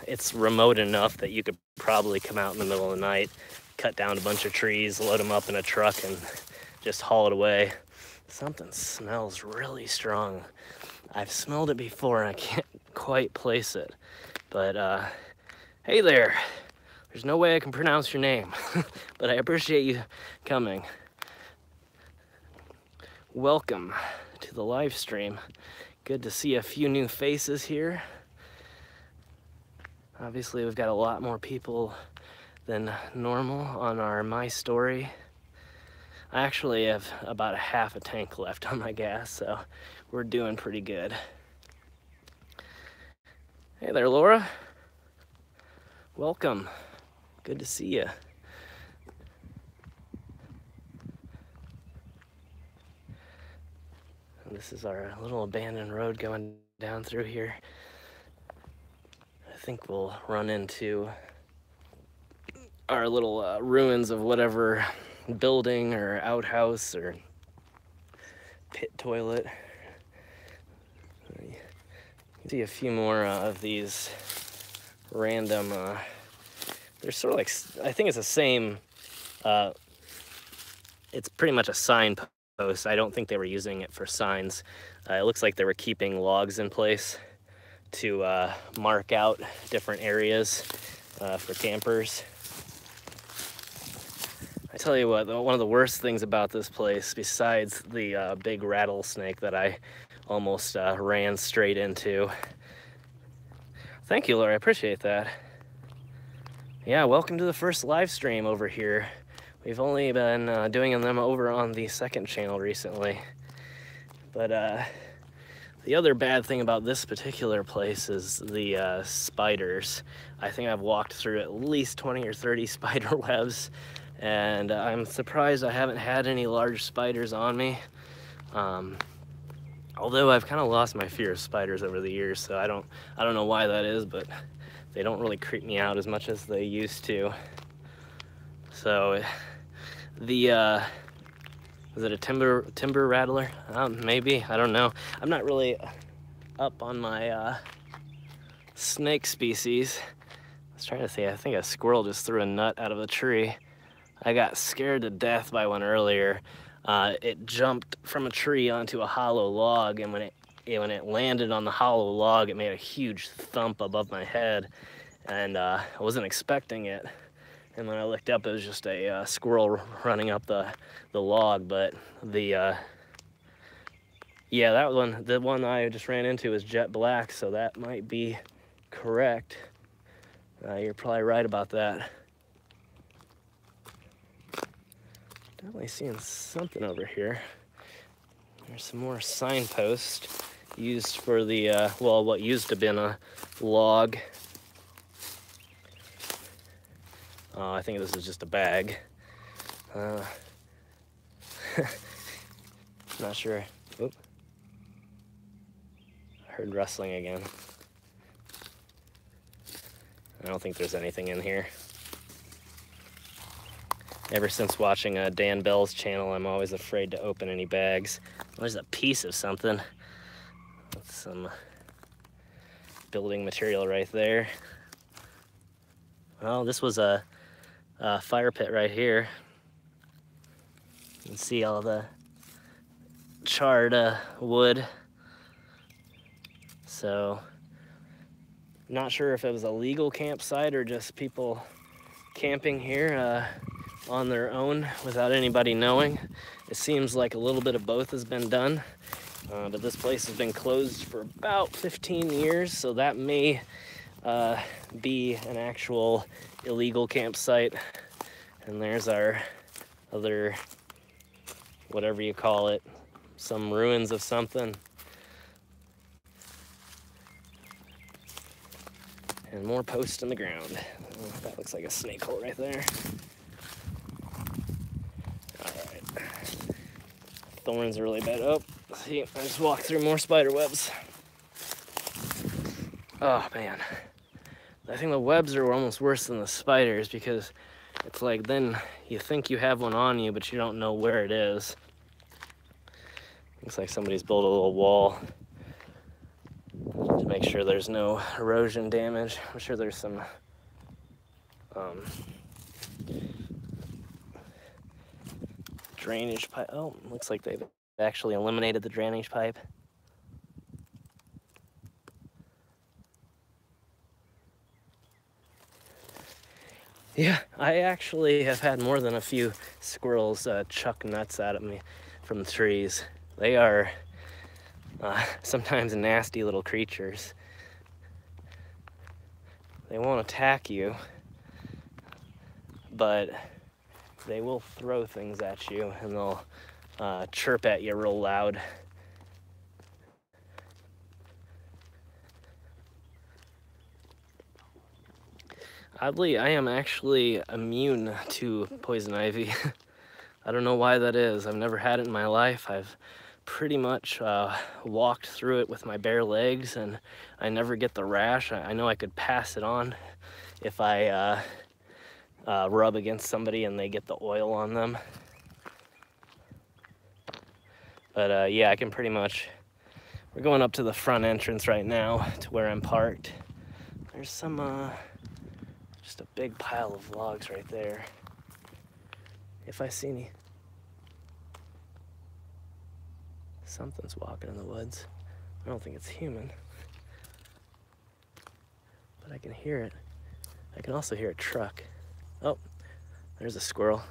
It's remote enough that you could probably come out in the middle of the night, cut down a bunch of trees, load them up in a truck, and just haul it away. Something smells really strong. I've smelled it before and I can't quite place it. But hey there. There's no way I can pronounce your name, but I appreciate you coming. Welcome to the live stream. Good to see a few new faces here. Obviously, we've got a lot more people than normal on our My Story. I actually have about a half a tank left on my gas, so we're doing pretty good. Hey there, Laura. Welcome. Good to see you. This is our little abandoned road going down through here. I think we'll run into our little ruins of whatever building or outhouse or pit toilet. You can see a few more of these random, they're sort of like, I think it's the same, it's pretty much a signpost. I don't think they were using it for signs. It looks like they were keeping logs in place to mark out different areas for campers. I tell you what, one of the worst things about this place, besides the big rattlesnake that I almost ran straight into. Thank you, Laura, I appreciate that. Yeah, welcome to the first live stream over here. We've only been doing them over on the second channel recently. But the other bad thing about this particular place is the spiders. I think I've walked through at least 20 or 30 spider webs, and I'm surprised I haven't had any large spiders on me. Although I've kind of lost my fear of spiders over the years, so I don't know why that is, but they don't really creep me out as much as they used to. So the is it a timber rattler? Maybe, I don't know. I'm not really up on my snake species. I was trying to say, I think a squirrel just threw a nut out of a tree. I got scared to death by one earlier. It jumped from a tree onto a hollow log, and when it landed on the hollow log, it made a huge thump above my head, and I wasn't expecting it. And when I looked up, it was just a squirrel running up the log. But the yeah, the one I just ran into is jet black, so that might be correct. You're probably right about that. Definitely seeing something over here. There's some more signpost used for the, well, what used to have been a log. I think this is just a bag. Not sure. Oop. I heard rustling again. I don't think there's anything in here. Ever since watching Dan Bell's channel, I'm always afraid to open any bags. There's a piece of something. That's some building material right there. Well, this was a fire pit right here. You can see all the charred wood. So, not sure if it was a legal campsite or just people camping here on their own without anybody knowing. It seems like a little bit of both has been done, but this place has been closed for about 15 years, so that may be an actual illegal campsite. And there's our other, whatever you call it, some ruins of something. And more posts in the ground. Oh, that looks like a snake hole right there. All right. Thorns are really bad. Oh, see, I just walked through more spider webs. Oh, man. I think the webs are almost worse than the spiders because it's like then you think you have one on you, but you don't know where it is. Looks like somebody's built a little wall to make sure there's no erosion damage. I'm sure there's some drainage pipe. Oh, looks like they've actually eliminated the drainage pipe. Yeah, I actually have had more than a few squirrels chuck nuts at me from the trees. They are sometimes nasty little creatures. They won't attack you, but they will throw things at you and they'll chirp at you real loud. Oddly, I am actually immune to poison ivy. I don't know why that is. I've never had it in my life. I've pretty much walked through it with my bare legs and I never get the rash. I know I could pass it on if I rub against somebody and they get the oil on them. But yeah, I can pretty much, we're going up to the front entrance right now to where I'm parked. There's some, just a big pile of logs right there. If I see any, something's walking in the woods. I don't think it's human, but I can hear it. I can also hear a truck. Oh, there's a squirrel.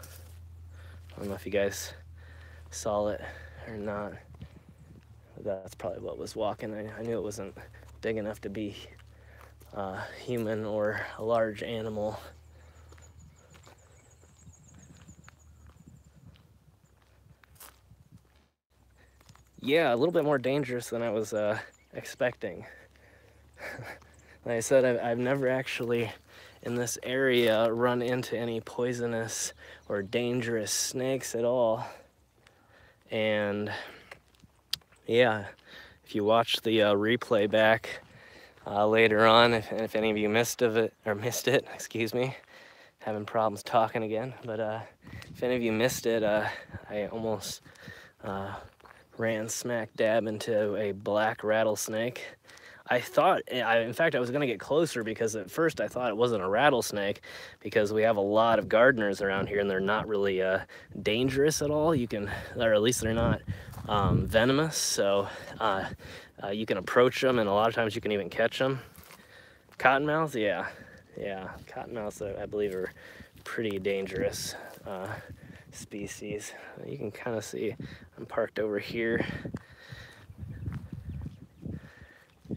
I don't know if you guys saw it or not. That's probably what was walking. I knew it wasn't big enough to be human or a large animal. Yeah, a little bit more dangerous than I was expecting. Like I said, I've never actually in this area run into any poisonous or dangerous snakes at all. And yeah, if you watch the replay back later on, if any of you missed it, excuse me, having problems talking again, but if any of you missed it, I almost ran smack dab into a black rattlesnake. I thought, in fact, I was gonna get closer because at first I thought it wasn't a rattlesnake because we have a lot of gardeners around here and they're not really dangerous at all. You can, or at least they're not venomous, so you can approach them and a lot of times you can even catch them. Cottonmouths, yeah, cottonmouths I believe are pretty dangerous species. You can kind of see I'm parked over here.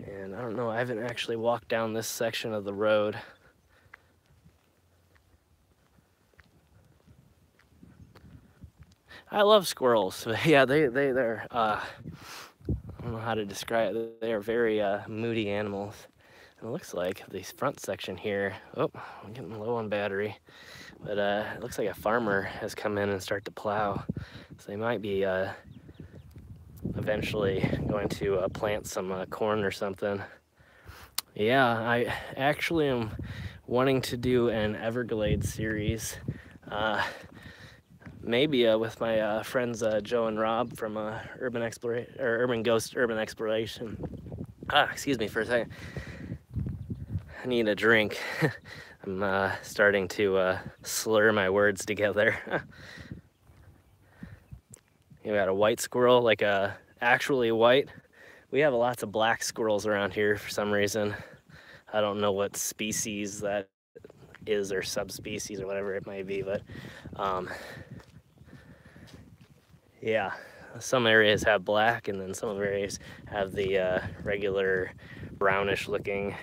And I don't know, I haven't actually walked down this section of the road. I love squirrels. Yeah, they're I don't know how to describe it. They are very moody animals. And it looks like this front section here, oh, I'm getting low on battery, but it looks like a farmer has come in and started to plow. So they might be eventually going to plant some corn or something. Yeah, I actually am wanting to do an Everglades series. Maybe with my friends Joe and Rob from Urban Ghost Urban Exploration. Excuse me for a second. I need a drink. I'm starting to slur my words together. You got a white squirrel, like actually white. We have lots of black squirrels around here for some reason. I don't know what species that is or subspecies or whatever it may be, but yeah, some areas have black and then some areas have the regular brownish looking.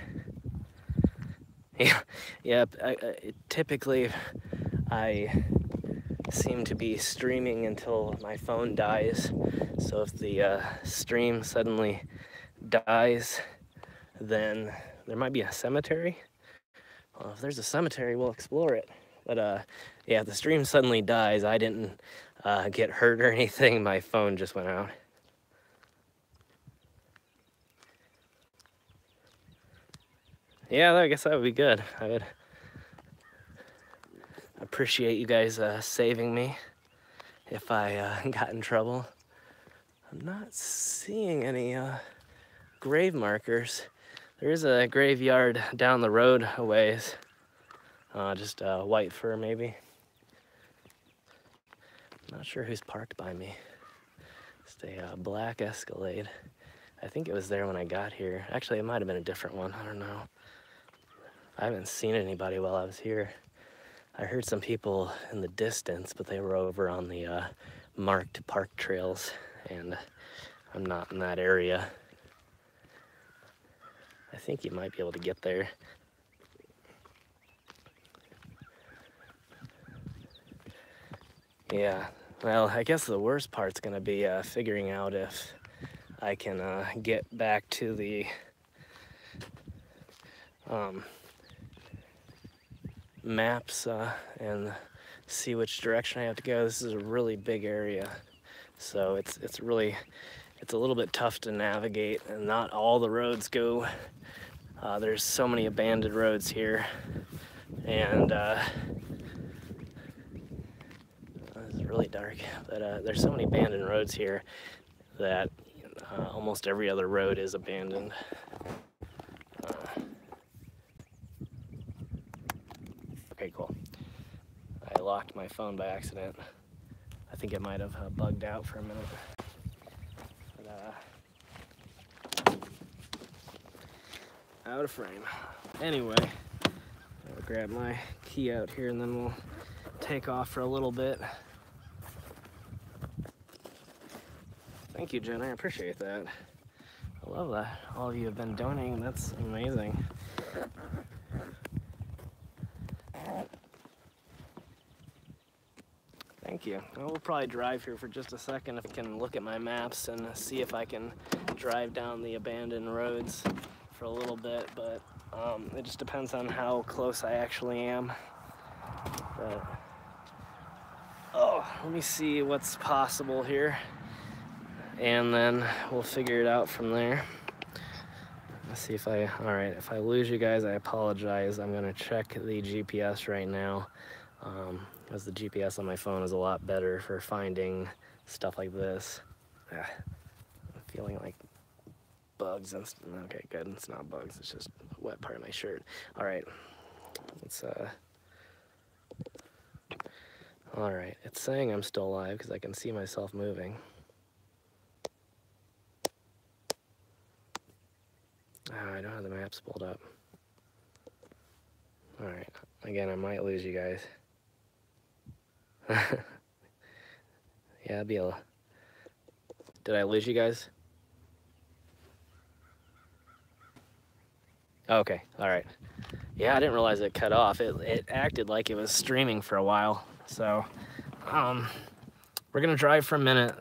Yeah, typically I seem to be streaming until my phone dies. So if the stream suddenly dies, then there might be a cemetery. Well, if there's a cemetery, we'll explore it. But yeah, if the stream suddenly dies, I didn't get hurt or anything. My phone just went out. Yeah, I guess that would be good. I would appreciate you guys saving me if I got in trouble. I'm not seeing any grave markers. There is a graveyard down the road a ways. Just white fur maybe. Not sure who's parked by me. Just a black Escalade. I think it was there when I got here. Actually, it might have been a different one. I don't know. I haven't seen anybody while I was here. I heard some people in the distance, but they were over on the marked park trails, and I'm not in that area. I think you might be able to get there. Yeah, well, I guess the worst part's gonna be figuring out if I can get back to the maps and see which direction I have to go. This is a really big area, so it's a little bit tough to navigate, and not all the roads go. There's so many abandoned roads here, and it's really dark, but there's so many abandoned roads here that almost every other road is abandoned. Okay, cool. I locked my phone by accident. I think it might have bugged out for a minute. But, out of frame. Anyway, I'll grab my key out here and then we'll take off for a little bit. Thank you, Jen. I appreciate that. I love that. All of you have been donating. That's amazing. Thank you. Well, we'll probably drive here for just a second if I can look at my maps and see if I can drive down the abandoned roads for a little bit, but it just depends on how close I actually am. But, let me see what's possible here, and then we'll figure it out from there. Let's see if all right, if I lose you guys, I apologize. I'm gonna check the GPS right now, because the GPS on my phone is a lot better for finding stuff like this. I'm feeling like bugs. Okay, good, it's not bugs, it's just a wet part of my shirt. All right, let's all right, it's saying I'm still alive because I can see myself moving. I don't have the maps pulled up. All right, again, I might lose you guys. Yeah, it'd be a... Did I lose you guys? Okay, all right. Yeah, I didn't realize it cut off. It acted like it was streaming for a while. So, We're gonna drive for a minute.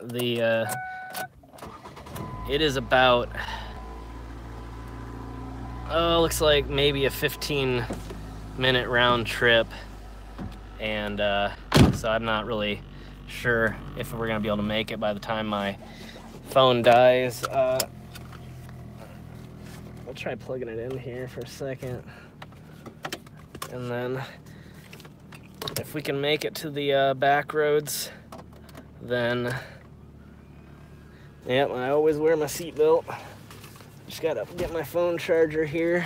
It is about, looks like maybe a 15-minute round trip, and so I'm not really sure if we're gonna be able to make it by the time my phone dies. I'll try plugging it in here for a second, and then if we can make it to the back roads, then yep, I always wear my seatbelt. Just gotta get my phone charger here.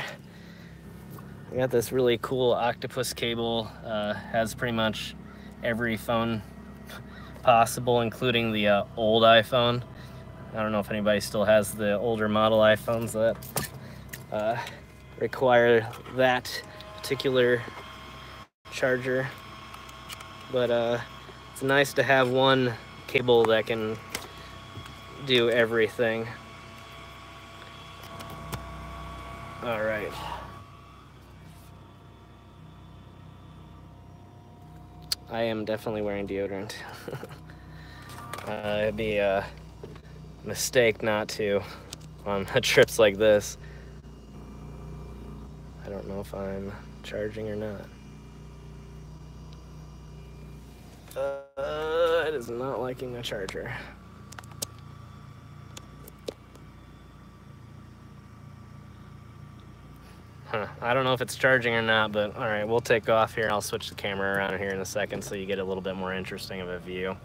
I got this really cool octopus cable, has pretty much every phone possible, including the old iPhone. I don't know if anybody still has the older model iPhones that require that particular charger, but it's nice to have one cable that can do everything. All right. I am definitely wearing deodorant. It'd be a mistake not to on trips like this. I don't know if I'm charging or not. It is not liking the charger. I don't know if it's charging or not, but all right, we'll take off here. I'll switch the camera around here in a second so you get a little bit more interesting of a view.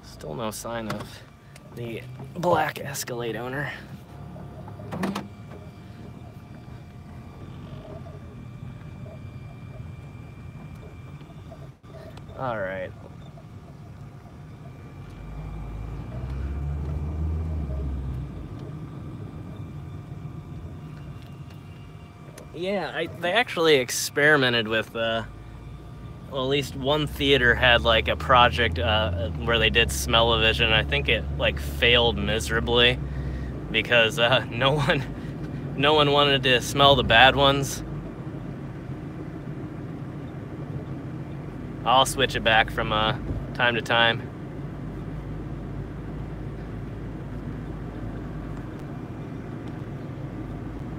Still no sign of the black Escalade owner. All right. Yeah, they actually experimented with, well, at least one theater had like a project where they did smell-o-vision. I think it like failed miserably because no one wanted to smell the bad ones. I'll switch it back from time to time.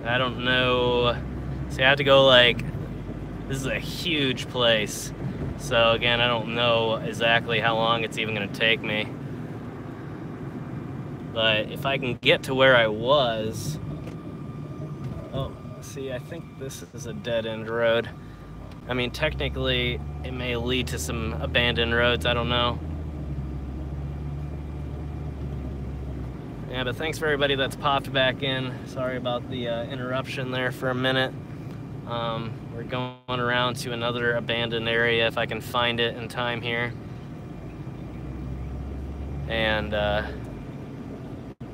I don't know. See, I have to go like, this is a huge place. So again, I don't know exactly how long it's even gonna take me. But if I can get to where I was, oh, see, I think this is a dead-end road. I mean, technically, it may lead to some abandoned roads, I don't know. Yeah, but thanks for everybody that's popped back in. Sorry about the interruption there for a minute. We're going around to another abandoned area if I can find it in time here. And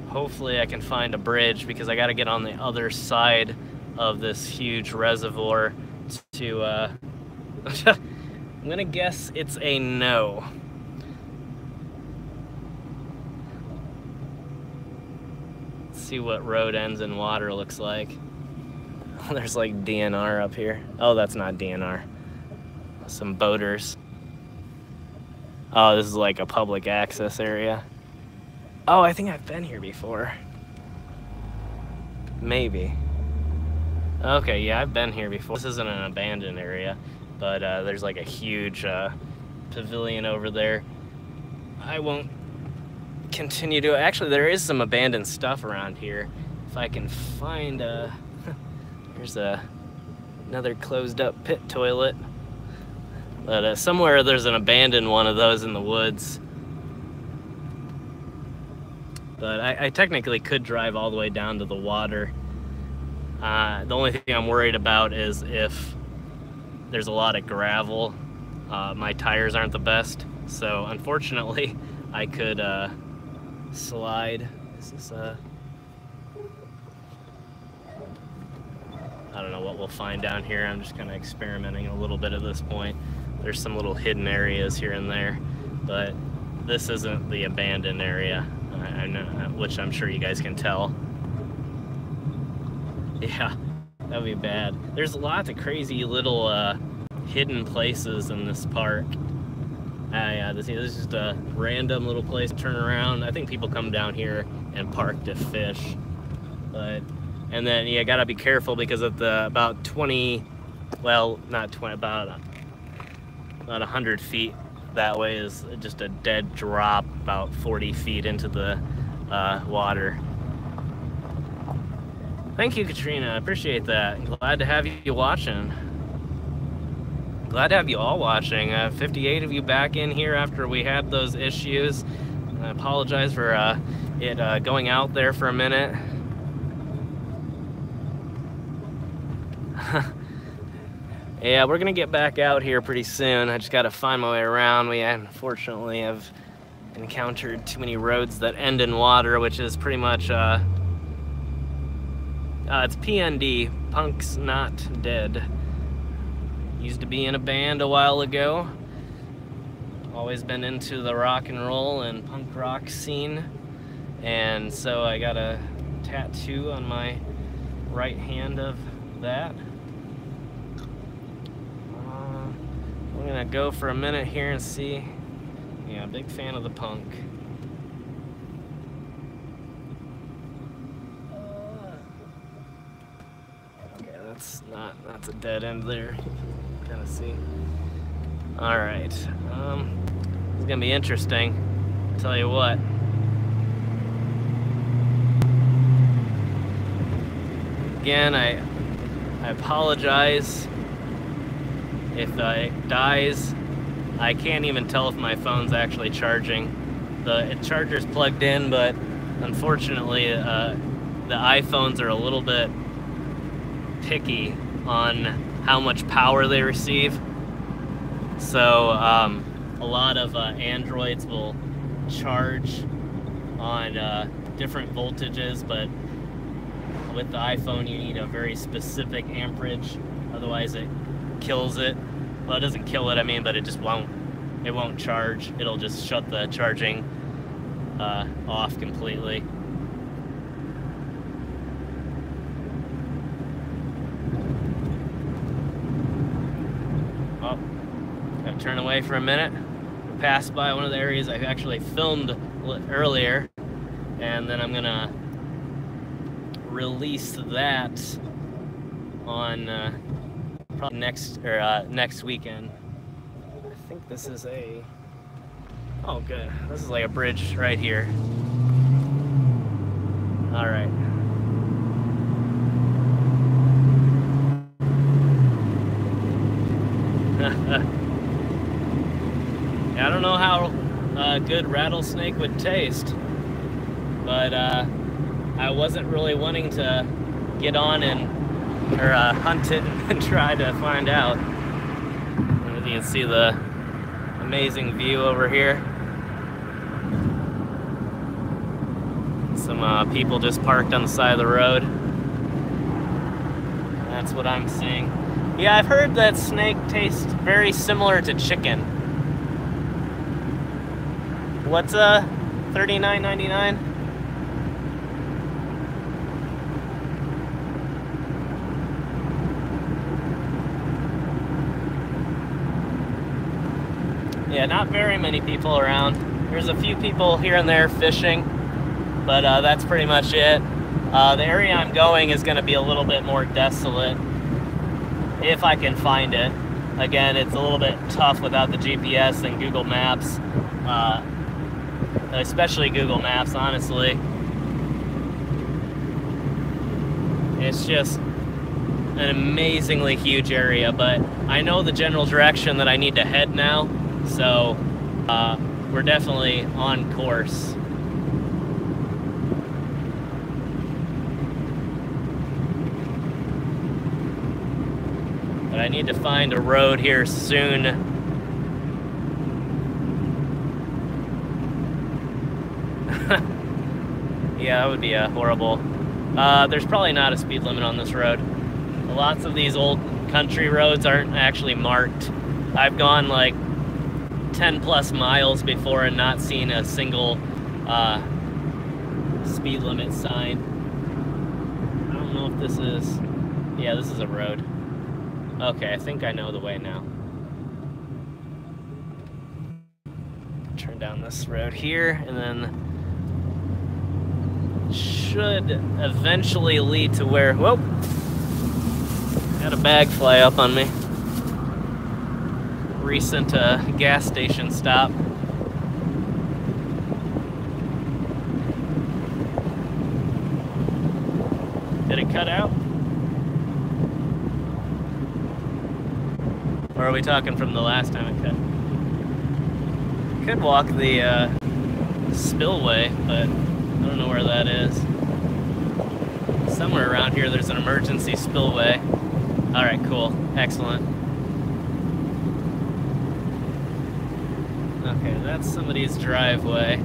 hopefully I can find a bridge because I gotta get on the other side of this huge reservoir to, I'm gonna guess it's a no. Let's see what road ends in water looks like. There's like DNR up here. Oh, that's not DNR. Some boaters. Oh, this is like a public access area. Oh, I think I've been here before. Maybe. Okay, yeah, I've been here before. This isn't an abandoned area, but there's like a huge pavilion over there. I won't continue to, actually there is some abandoned stuff around here. If I can find there's another closed up pit toilet. But somewhere there's an abandoned one of those in the woods. But I technically could drive all the way down to the water. The only thing I'm worried about is if there's a lot of gravel, my tires aren't the best. So unfortunately, I could slide. Is this I don't know what we'll find down here. I'm just kind of experimenting a little bit at this point. There's some little hidden areas here and there, but this isn't the abandoned area. I know, which I'm sure you guys can tell. Yeah, that would be bad. There's lots of crazy little hidden places in this park. Yeah, this is just a random little place to turn around. I think people come down here and park to fish. And then you gotta be careful because of the about 20, well, not 20, about 100 feet that way is just a dead drop about 40 feet into the water. Thank you, Katrina. I appreciate that. Glad to have you watching. Glad to have you all watching. 58 of you back in here after we had those issues. I apologize for it going out there for a minute. Yeah, we're gonna get back out here pretty soon. I just gotta find my way around. We unfortunately have encountered too many roads that end in water, which is pretty much it's PND, Punk's Not Dead. Used to be in a band a while ago. Always been into the rock and roll and punk rock scene. And so I got a tattoo on my right hand of that. I'm gonna go for a minute here and see. Yeah, big fan of the punk. Okay, that's a dead end there. Kind of see. All right, this is gonna be interesting. I'll tell you what. Again, I apologize if it dies. I can't even tell if my phone's actually charging. The charger's plugged in, but unfortunately the iPhones are a little bit picky on how much power they receive. So a lot of Androids will charge on different voltages, but with the iPhone you need a very specific amperage, otherwise it kills it. Well, it doesn't kill it, I mean, but it just won't charge. It'll just shut the charging off completely. Oh, gotta turn away for a minute. Passed by one of the areas I actually filmed earlier, and then I'm gonna release that on probably next weekend. I think this is oh good, this is like a bridge right here. All right. I don't know how a good rattlesnake would taste, but I wasn't really wanting to get on and hunt it and try to find out. As you can see the amazing view over here. Some people just parked on the side of the road. That's what I'm seeing. Yeah, I've heard that snake tastes very similar to chicken. What's $39.99? Yeah, not very many people around. There's a few people here and there fishing, but that's pretty much it. The area I'm going is going to be a little bit more desolate, if I can find it. Again, it's a little bit tough without the GPS and Google Maps, especially Google Maps, honestly. It's just an amazingly huge area, but I know the general direction that I need to head now. So we're definitely on course. But I need to find a road here soon. Yeah, that would be horrible. There's probably not a speed limit on this road. Lots of these old country roads aren't actually marked. I've gone like 10 plus miles before and not seen a single speed limit sign. I don't know if this is, yeah, this is a road. Okay, I think I know the way now. Turn down this road here, and then should eventually lead to where, whoa, had a bag fly up on me. Recent gas station stop. Did it cut out? Or are we talking from the last time it cut? Could walk the spillway, but I don't know where that is. Somewhere around here there's an emergency spillway. Alright, cool. Excellent. Okay, that's somebody's driveway.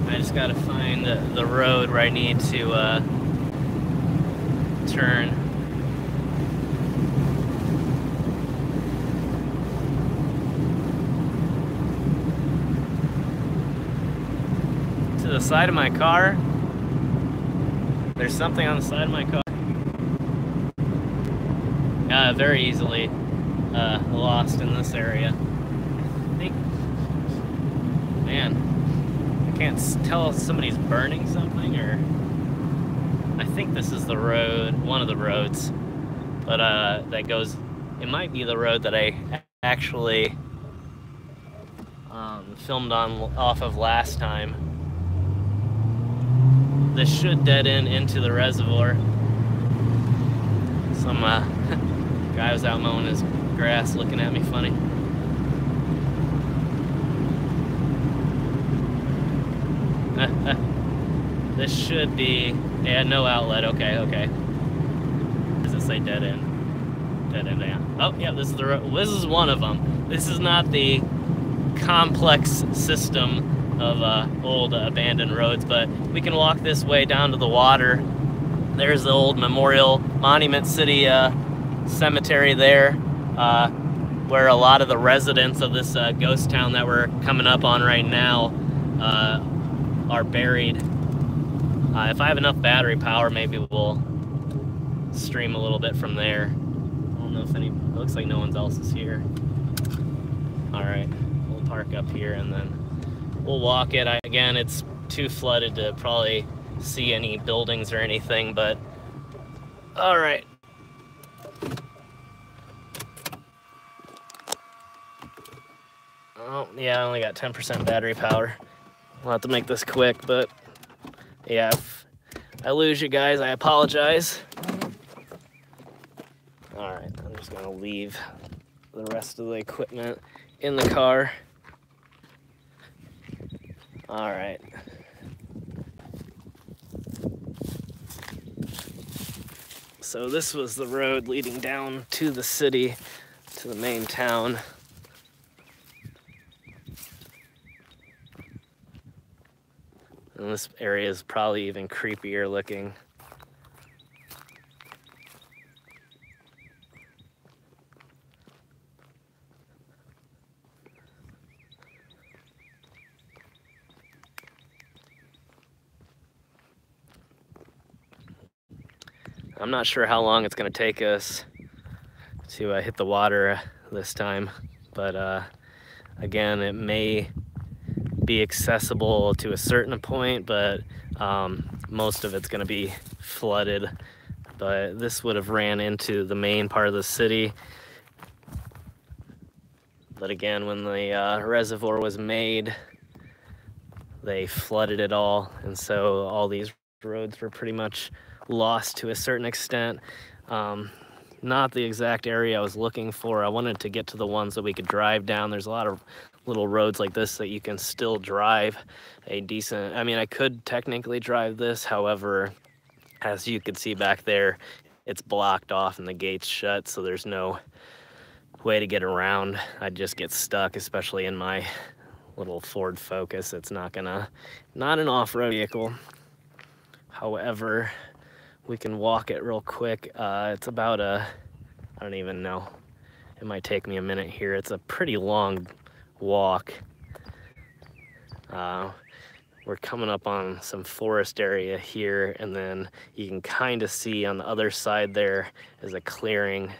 I just gotta find the road where I need to turn. To the side of my car. There's something on the side of my car. Very easily lost in this area. I think, man, I can't tell if somebody's burning something, or I think this is the road, one of the roads, but that goes, it might be the road that I actually filmed on off of last time. This should dead end into the reservoir. Some guy was out mowing his grass looking at me funny. This should be, yeah, no outlet. Okay, okay. Does it say dead end? Dead end, yeah. Oh, yeah, this is the road. This is one of them. This is not the complex system of old abandoned roads, but we can walk this way down to the water. There's the old Memorial Monument City cemetery there, where a lot of the residents of this ghost town that we're coming up on right now are buried. If I have enough battery power, maybe we'll stream a little bit from there. I don't know if any, it looks like no one else is here. All right, we'll park up here and then we'll walk it. Again, it's too flooded to probably see any buildings or anything, but all right. Oh, yeah, I only got 10% battery power. We'll have to make this quick, but yeah, if I lose you guys, I apologize. All right, I'm just gonna leave the rest of the equipment in the car. All right. So this was the road leading down to the city, to the main town. And this area is probably even creepier looking. I'm not sure how long it's going to take us to hit the water this time, but again, it may be accessible to a certain point, but most of it's going to be flooded. But this would have ran into the main part of the city. But again, when the reservoir was made, they flooded it all, and so all these roads were pretty much lost to a certain extent. Not the exact area I was looking for. I wanted to get to the ones that we could drive down. There's a lot of little roads like this that you can still drive a decent, I mean, I could technically drive this, however, as you could see back there, it's blocked off and the gate's shut, so there's no way to get around. I'd just get stuck, especially in my little Ford Focus. It's not an off-road vehicle. However, we can walk it real quick. It's about I don't even know. It might take me a minute here. It's a pretty long walk. we're coming up on some forest area here, and then you can kind of see on the other side there is a clearing.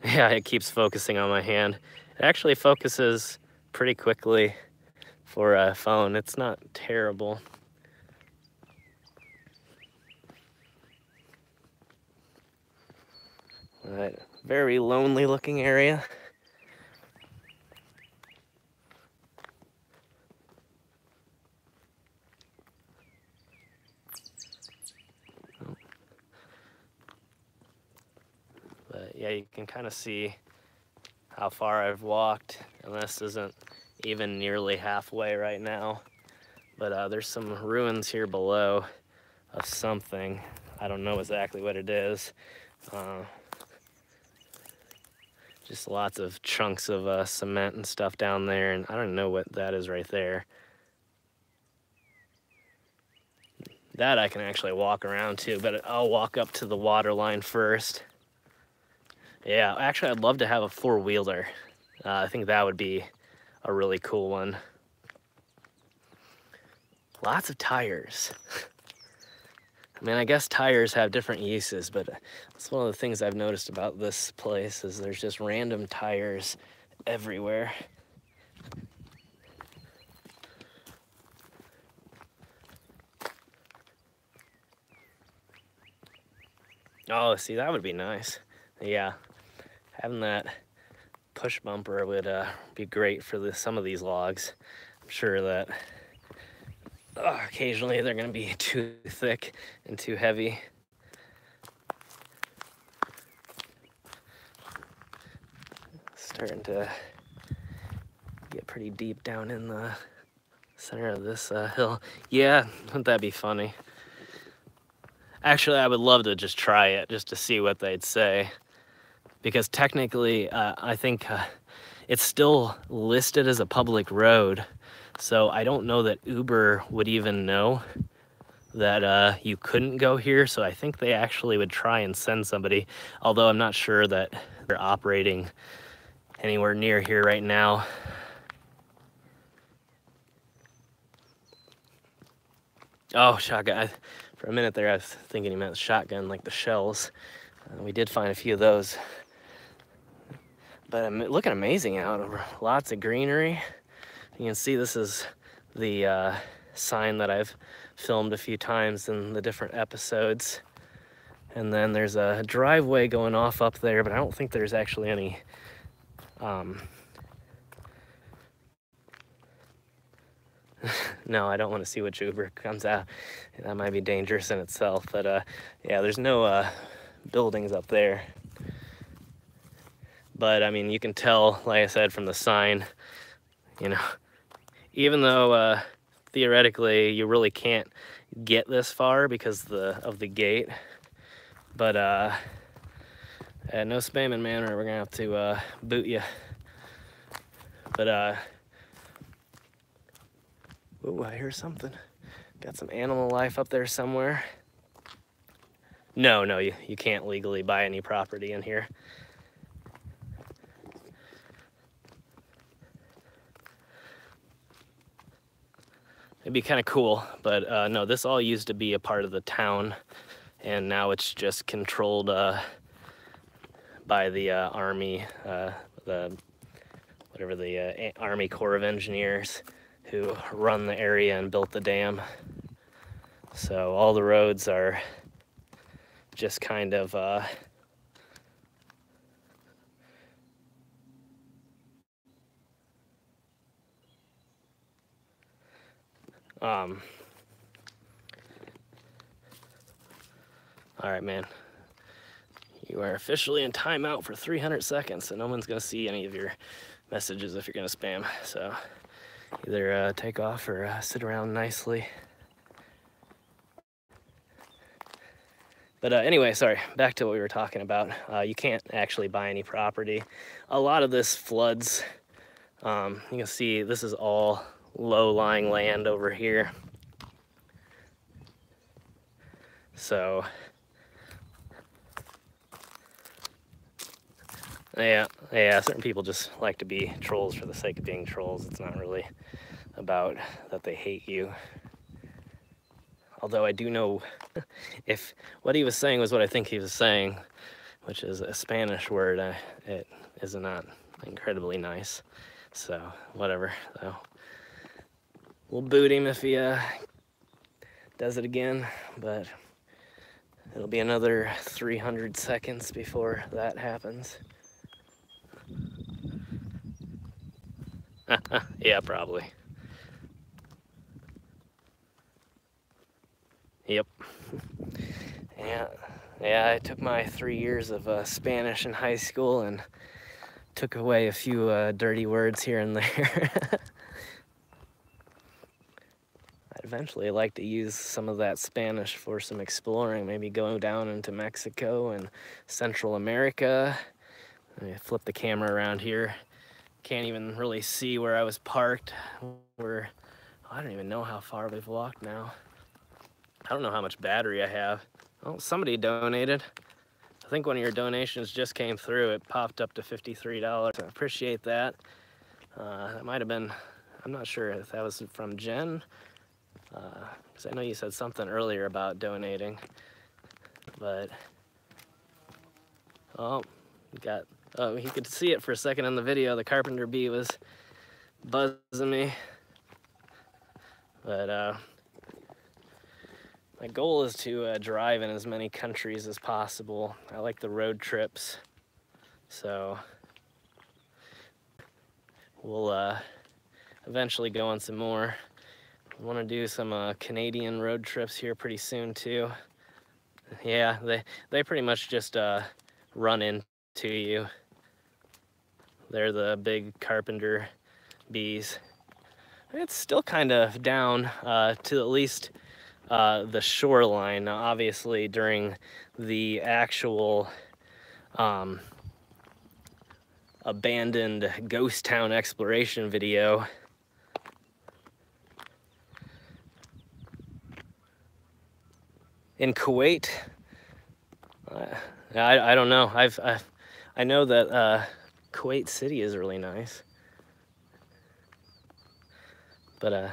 Yeah, it keeps focusing on my hand. It actually focuses pretty quickly for a phone. It's not terrible. All right, very lonely looking area. But yeah, you can kind of see how far I've walked, and this isn't even nearly halfway right now. But there's some ruins here below of something. I don't know exactly what it is. Just lots of chunks of cement and stuff down there, and I don't know what that is right there. That I can actually walk around to, but I'll walk up to the water line first. Yeah, actually I'd love to have a four-wheeler. I think that would be a really cool one. Lots of tires. I mean, I guess tires have different uses, but that's one of the things I've noticed about this place is there's just random tires everywhere. Oh, see, that would be nice. Yeah, having that push bumper would be great for some of these logs. I'm sure that occasionally they're gonna be too thick and too heavy. Starting to get pretty deep down in the center of this hill. Yeah, wouldn't that be funny? Actually, I would love to just try it, just to see what they'd say. Because technically, I think it's still listed as a public road. So I don't know that Uber would even know that you couldn't go here. So I think they actually would try and send somebody, although I'm not sure that they're operating anywhere near here right now. Oh, shotgun. For a minute there, I was thinking he meant shotgun, like the shells. We did find a few of those. But looking amazing out. Lots of greenery. You can see this is the sign that I've filmed a few times in the different episodes. And then there's a driveway going off up there, but I don't think there's actually any no, I don't want to see which Uber comes out. That might be dangerous in itself. But yeah, there's no buildings up there. But I mean, you can tell, like I said, from the sign, you know, even though theoretically you really can't get this far because of the gate. But no spamming, man, or we're gonna have to boot you. But oh, I hear something. Got some animal life up there somewhere. No, you can't legally buy any property in here. It'd be kind of cool, but no, this all used to be a part of the town, and now it's just controlled by the Army, the Army Corps of Engineers, who run the area and built the dam. So all the roads are just kind of all right, man. You are officially in timeout for 300 seconds, so no one's gonna see any of your messages if you're gonna spam. So either take off or sit around nicely. But anyway, sorry, back to what we were talking about. You can't actually buy any property. A lot of this floods. You can see this is all low-lying land over here. So Yeah, yeah, certain people just like to be trolls for the sake of being trolls. It's not really about that they hate you. Although I do know if what he was saying was what I think he was saying, which is a Spanish word, it is not incredibly nice. So, whatever, though. We'll boot him if he does it again, but it'll be another 300 seconds before that happens. Yeah, probably. Yep. Yeah, I took my 3 years of Spanish in high school and took away a few dirty words here and there. I'd eventually like to use some of that Spanish for some exploring, maybe go down into Mexico and Central America. Let me flip the camera around here. Can't even really see where I was parked. I don't even know how far we've walked now. I don't know how much battery I have. Oh, somebody donated. I think one of your donations just came through. It popped up to $53. I appreciate that. That might have been, I'm not sure if that was from Jen, because I know you said something earlier about donating. But, oh, you could see it for a second in the video. The carpenter bee was buzzing me. But my goal is to drive in as many countries as possible. I like the road trips, so we'll eventually go on some more. I want to do some Canadian road trips here pretty soon too. Yeah, they pretty much just run into you. They're the big carpenter bees. It's still kind of down to at least the shoreline. Now, obviously, during the actual abandoned ghost town exploration video, in Kuwait, I don't know. I know that Kuwait City is really nice, but I'm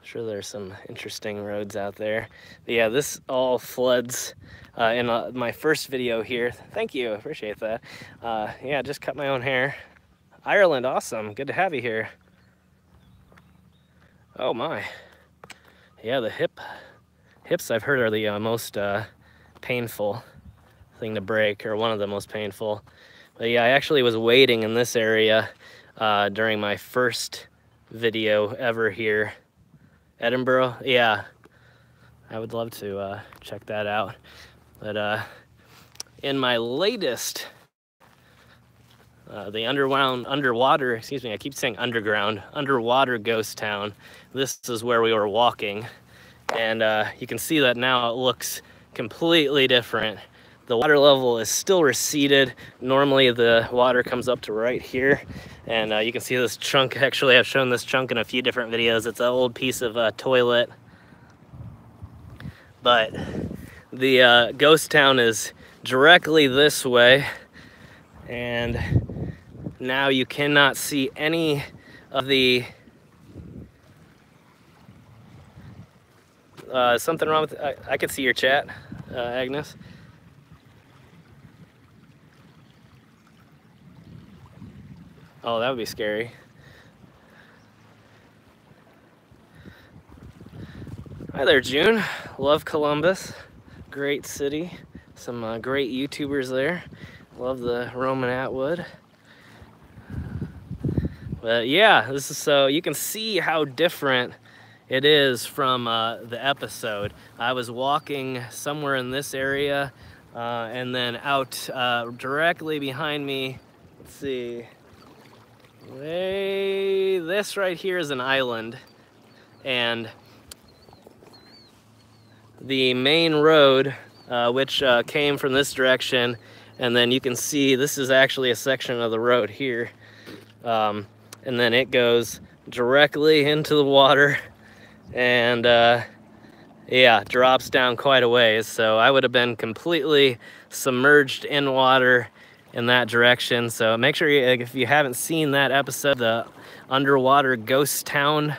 sure there's some interesting roads out there. But yeah, this all floods in my first video here. Thank you, appreciate that. Yeah, just cut my own hair. Ireland, awesome, good to have you here. Oh my. Yeah, the hips I've heard are the most painful thing to break, or one of the most painful. But yeah, I actually was waiting in this area during my first video ever here. Edinburgh, yeah, I would love to check that out. But in my latest, the underwater, excuse me, I keep saying underwater ghost town, this is where we were walking. And you can see that now it looks completely different. The water level is still receded. Normally the water comes up to right here. And you can see this chunk. Actually, I've shown this chunk in a few different videos. It's an old piece of toilet. But the ghost town is directly this way. And now you cannot see any of the... something wrong with... I can see your chat, Agnes. Oh, that would be scary. Hi there, June. Love Columbus. Great city. Some great YouTubers there. Love the Roman Atwood. But yeah, this is so you can see how different it is from the episode. I was walking somewhere in this area, and then out directly behind me, let's see, this right here is an island, and the main road, which came from this direction, and then you can see this is actually a section of the road here, and then it goes directly into the water, and yeah, drops down quite a ways. So I would have been completely submerged in water in that direction. So make sure if you haven't seen that episode, the underwater ghost town,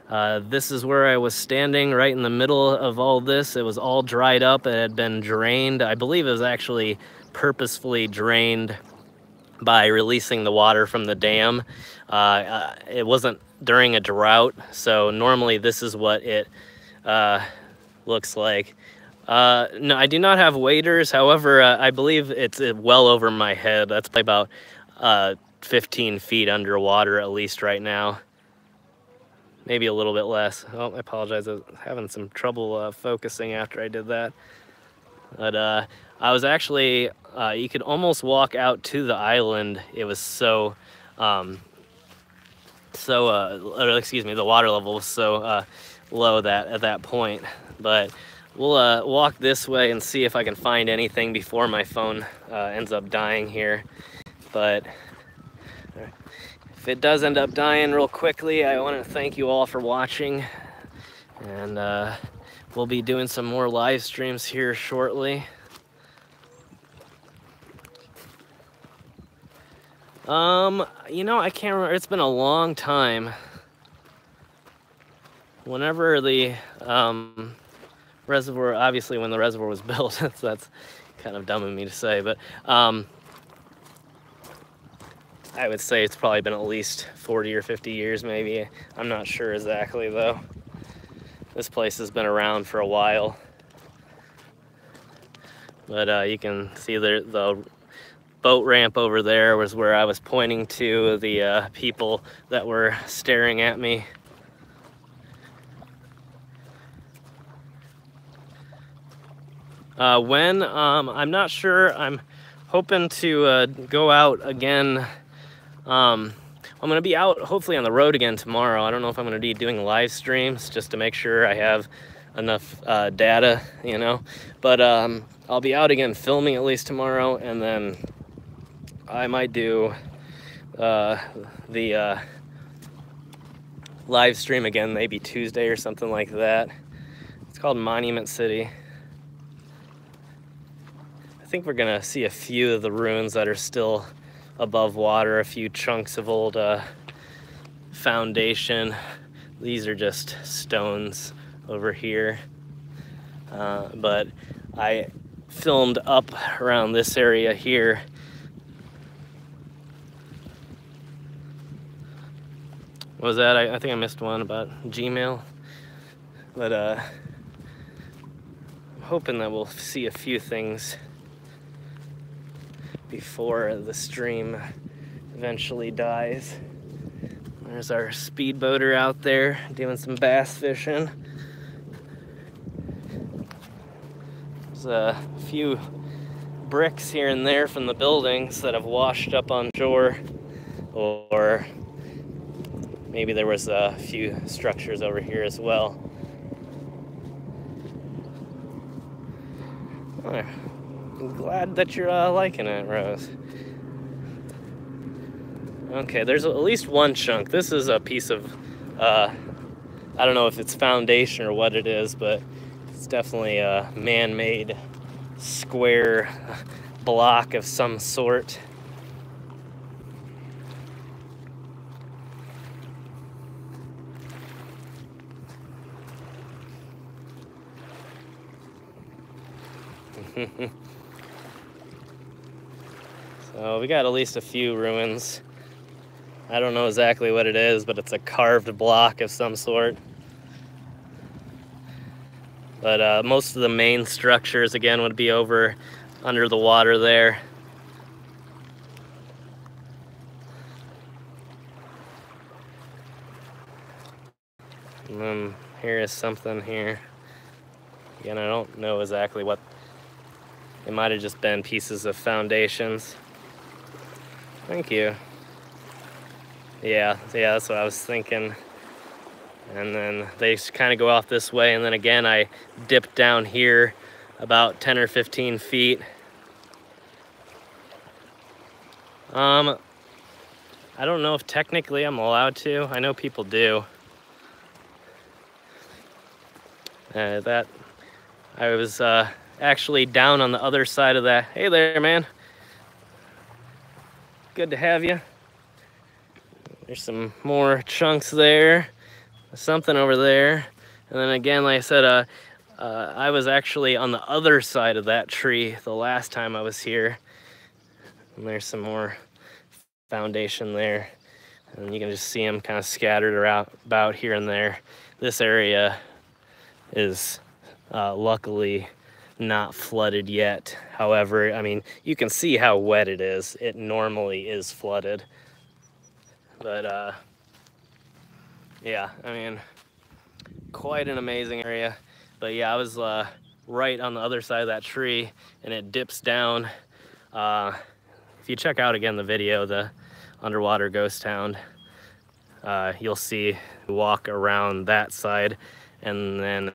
this is where I was standing right in the middle of all this. It was all dried up. It had been drained. I believe it was actually purposefully drained by releasing the water from the dam. It wasn't during a drought, so normally this is what it looks like. No, I do not have waders. However, I believe it's well over my head. That's probably about 15 feet underwater at least right now. Maybe a little bit less. Oh, I apologize. I was having some trouble focusing after I did that. But I was actually, you could almost walk out to the island. It was so, excuse me, the water level was so low that at that point. But we'll walk this way and see if I can find anything before my phone ends up dying here. But if it does end up dying real quickly, I want to thank you all for watching. And we'll be doing some more live streams here shortly. You know, I can't remember. It's been a long time. Whenever the reservoir, obviously when the reservoir was built, that's kind of dumb of me to say, but I would say it's probably been at least 40 or 50 years maybe. I'm not sure exactly though. This place has been around for a while. But you can see the boat ramp over there was where I was pointing to the people that were staring at me. I'm not sure. I'm hoping to go out again. I'm going to be out hopefully on the road again tomorrow. I don't know if I'm going to be doing live streams just to make sure I have enough data, you know. But I'll be out again filming at least tomorrow, and then I might do the live stream again maybe Tuesday or something like that. It's called Monument City. I think we're gonna see a few of the ruins that are still above water, a few chunks of old foundation. These are just stones over here. But I filmed up around this area here. What was that? I think I missed one about Gmail. But I'm hoping that we'll see a few things before the stream eventually dies. There's our speedboater out there doing some bass fishing. There's a few bricks here and there from the buildings that have washed up on shore, or maybe there was a few structures over here as well. Oh, I'm glad that you're liking it, Rose. Okay, there's at least one chunk. This is a piece of, I don't know if it's foundation or what it is, but it's definitely a man-made square block of some sort. So we got at least a few ruins. I don't know exactly what it is, but it's a carved block of some sort. But most of the main structures, again, would be over under the water there. And then here is something here. Again, I don't know exactly what. It might have just been pieces of foundations. Thank you. Yeah, that's what I was thinking. And then they kind of go off this way, and then again I dipped down here about 10 or 15 feet. I don't know if technically I'm allowed to. I know people do. That I was actually down on the other side of that. Hey there, man. good to have you. There's some more chunks there, something over there. And then again, like I said, I was actually on the other side of that tree the last time I was here. And there's some more foundation there. And you can just see them kind of scattered around about here and there. This area is luckily not flooded yet. However, I mean, you can see how wet it is. It normally is flooded. But yeah, I mean, quite an amazing area. But yeah, I was right on the other side of that tree, and it dips down. If you check out again the video, the underwater ghost town, you'll see walk around that side, and then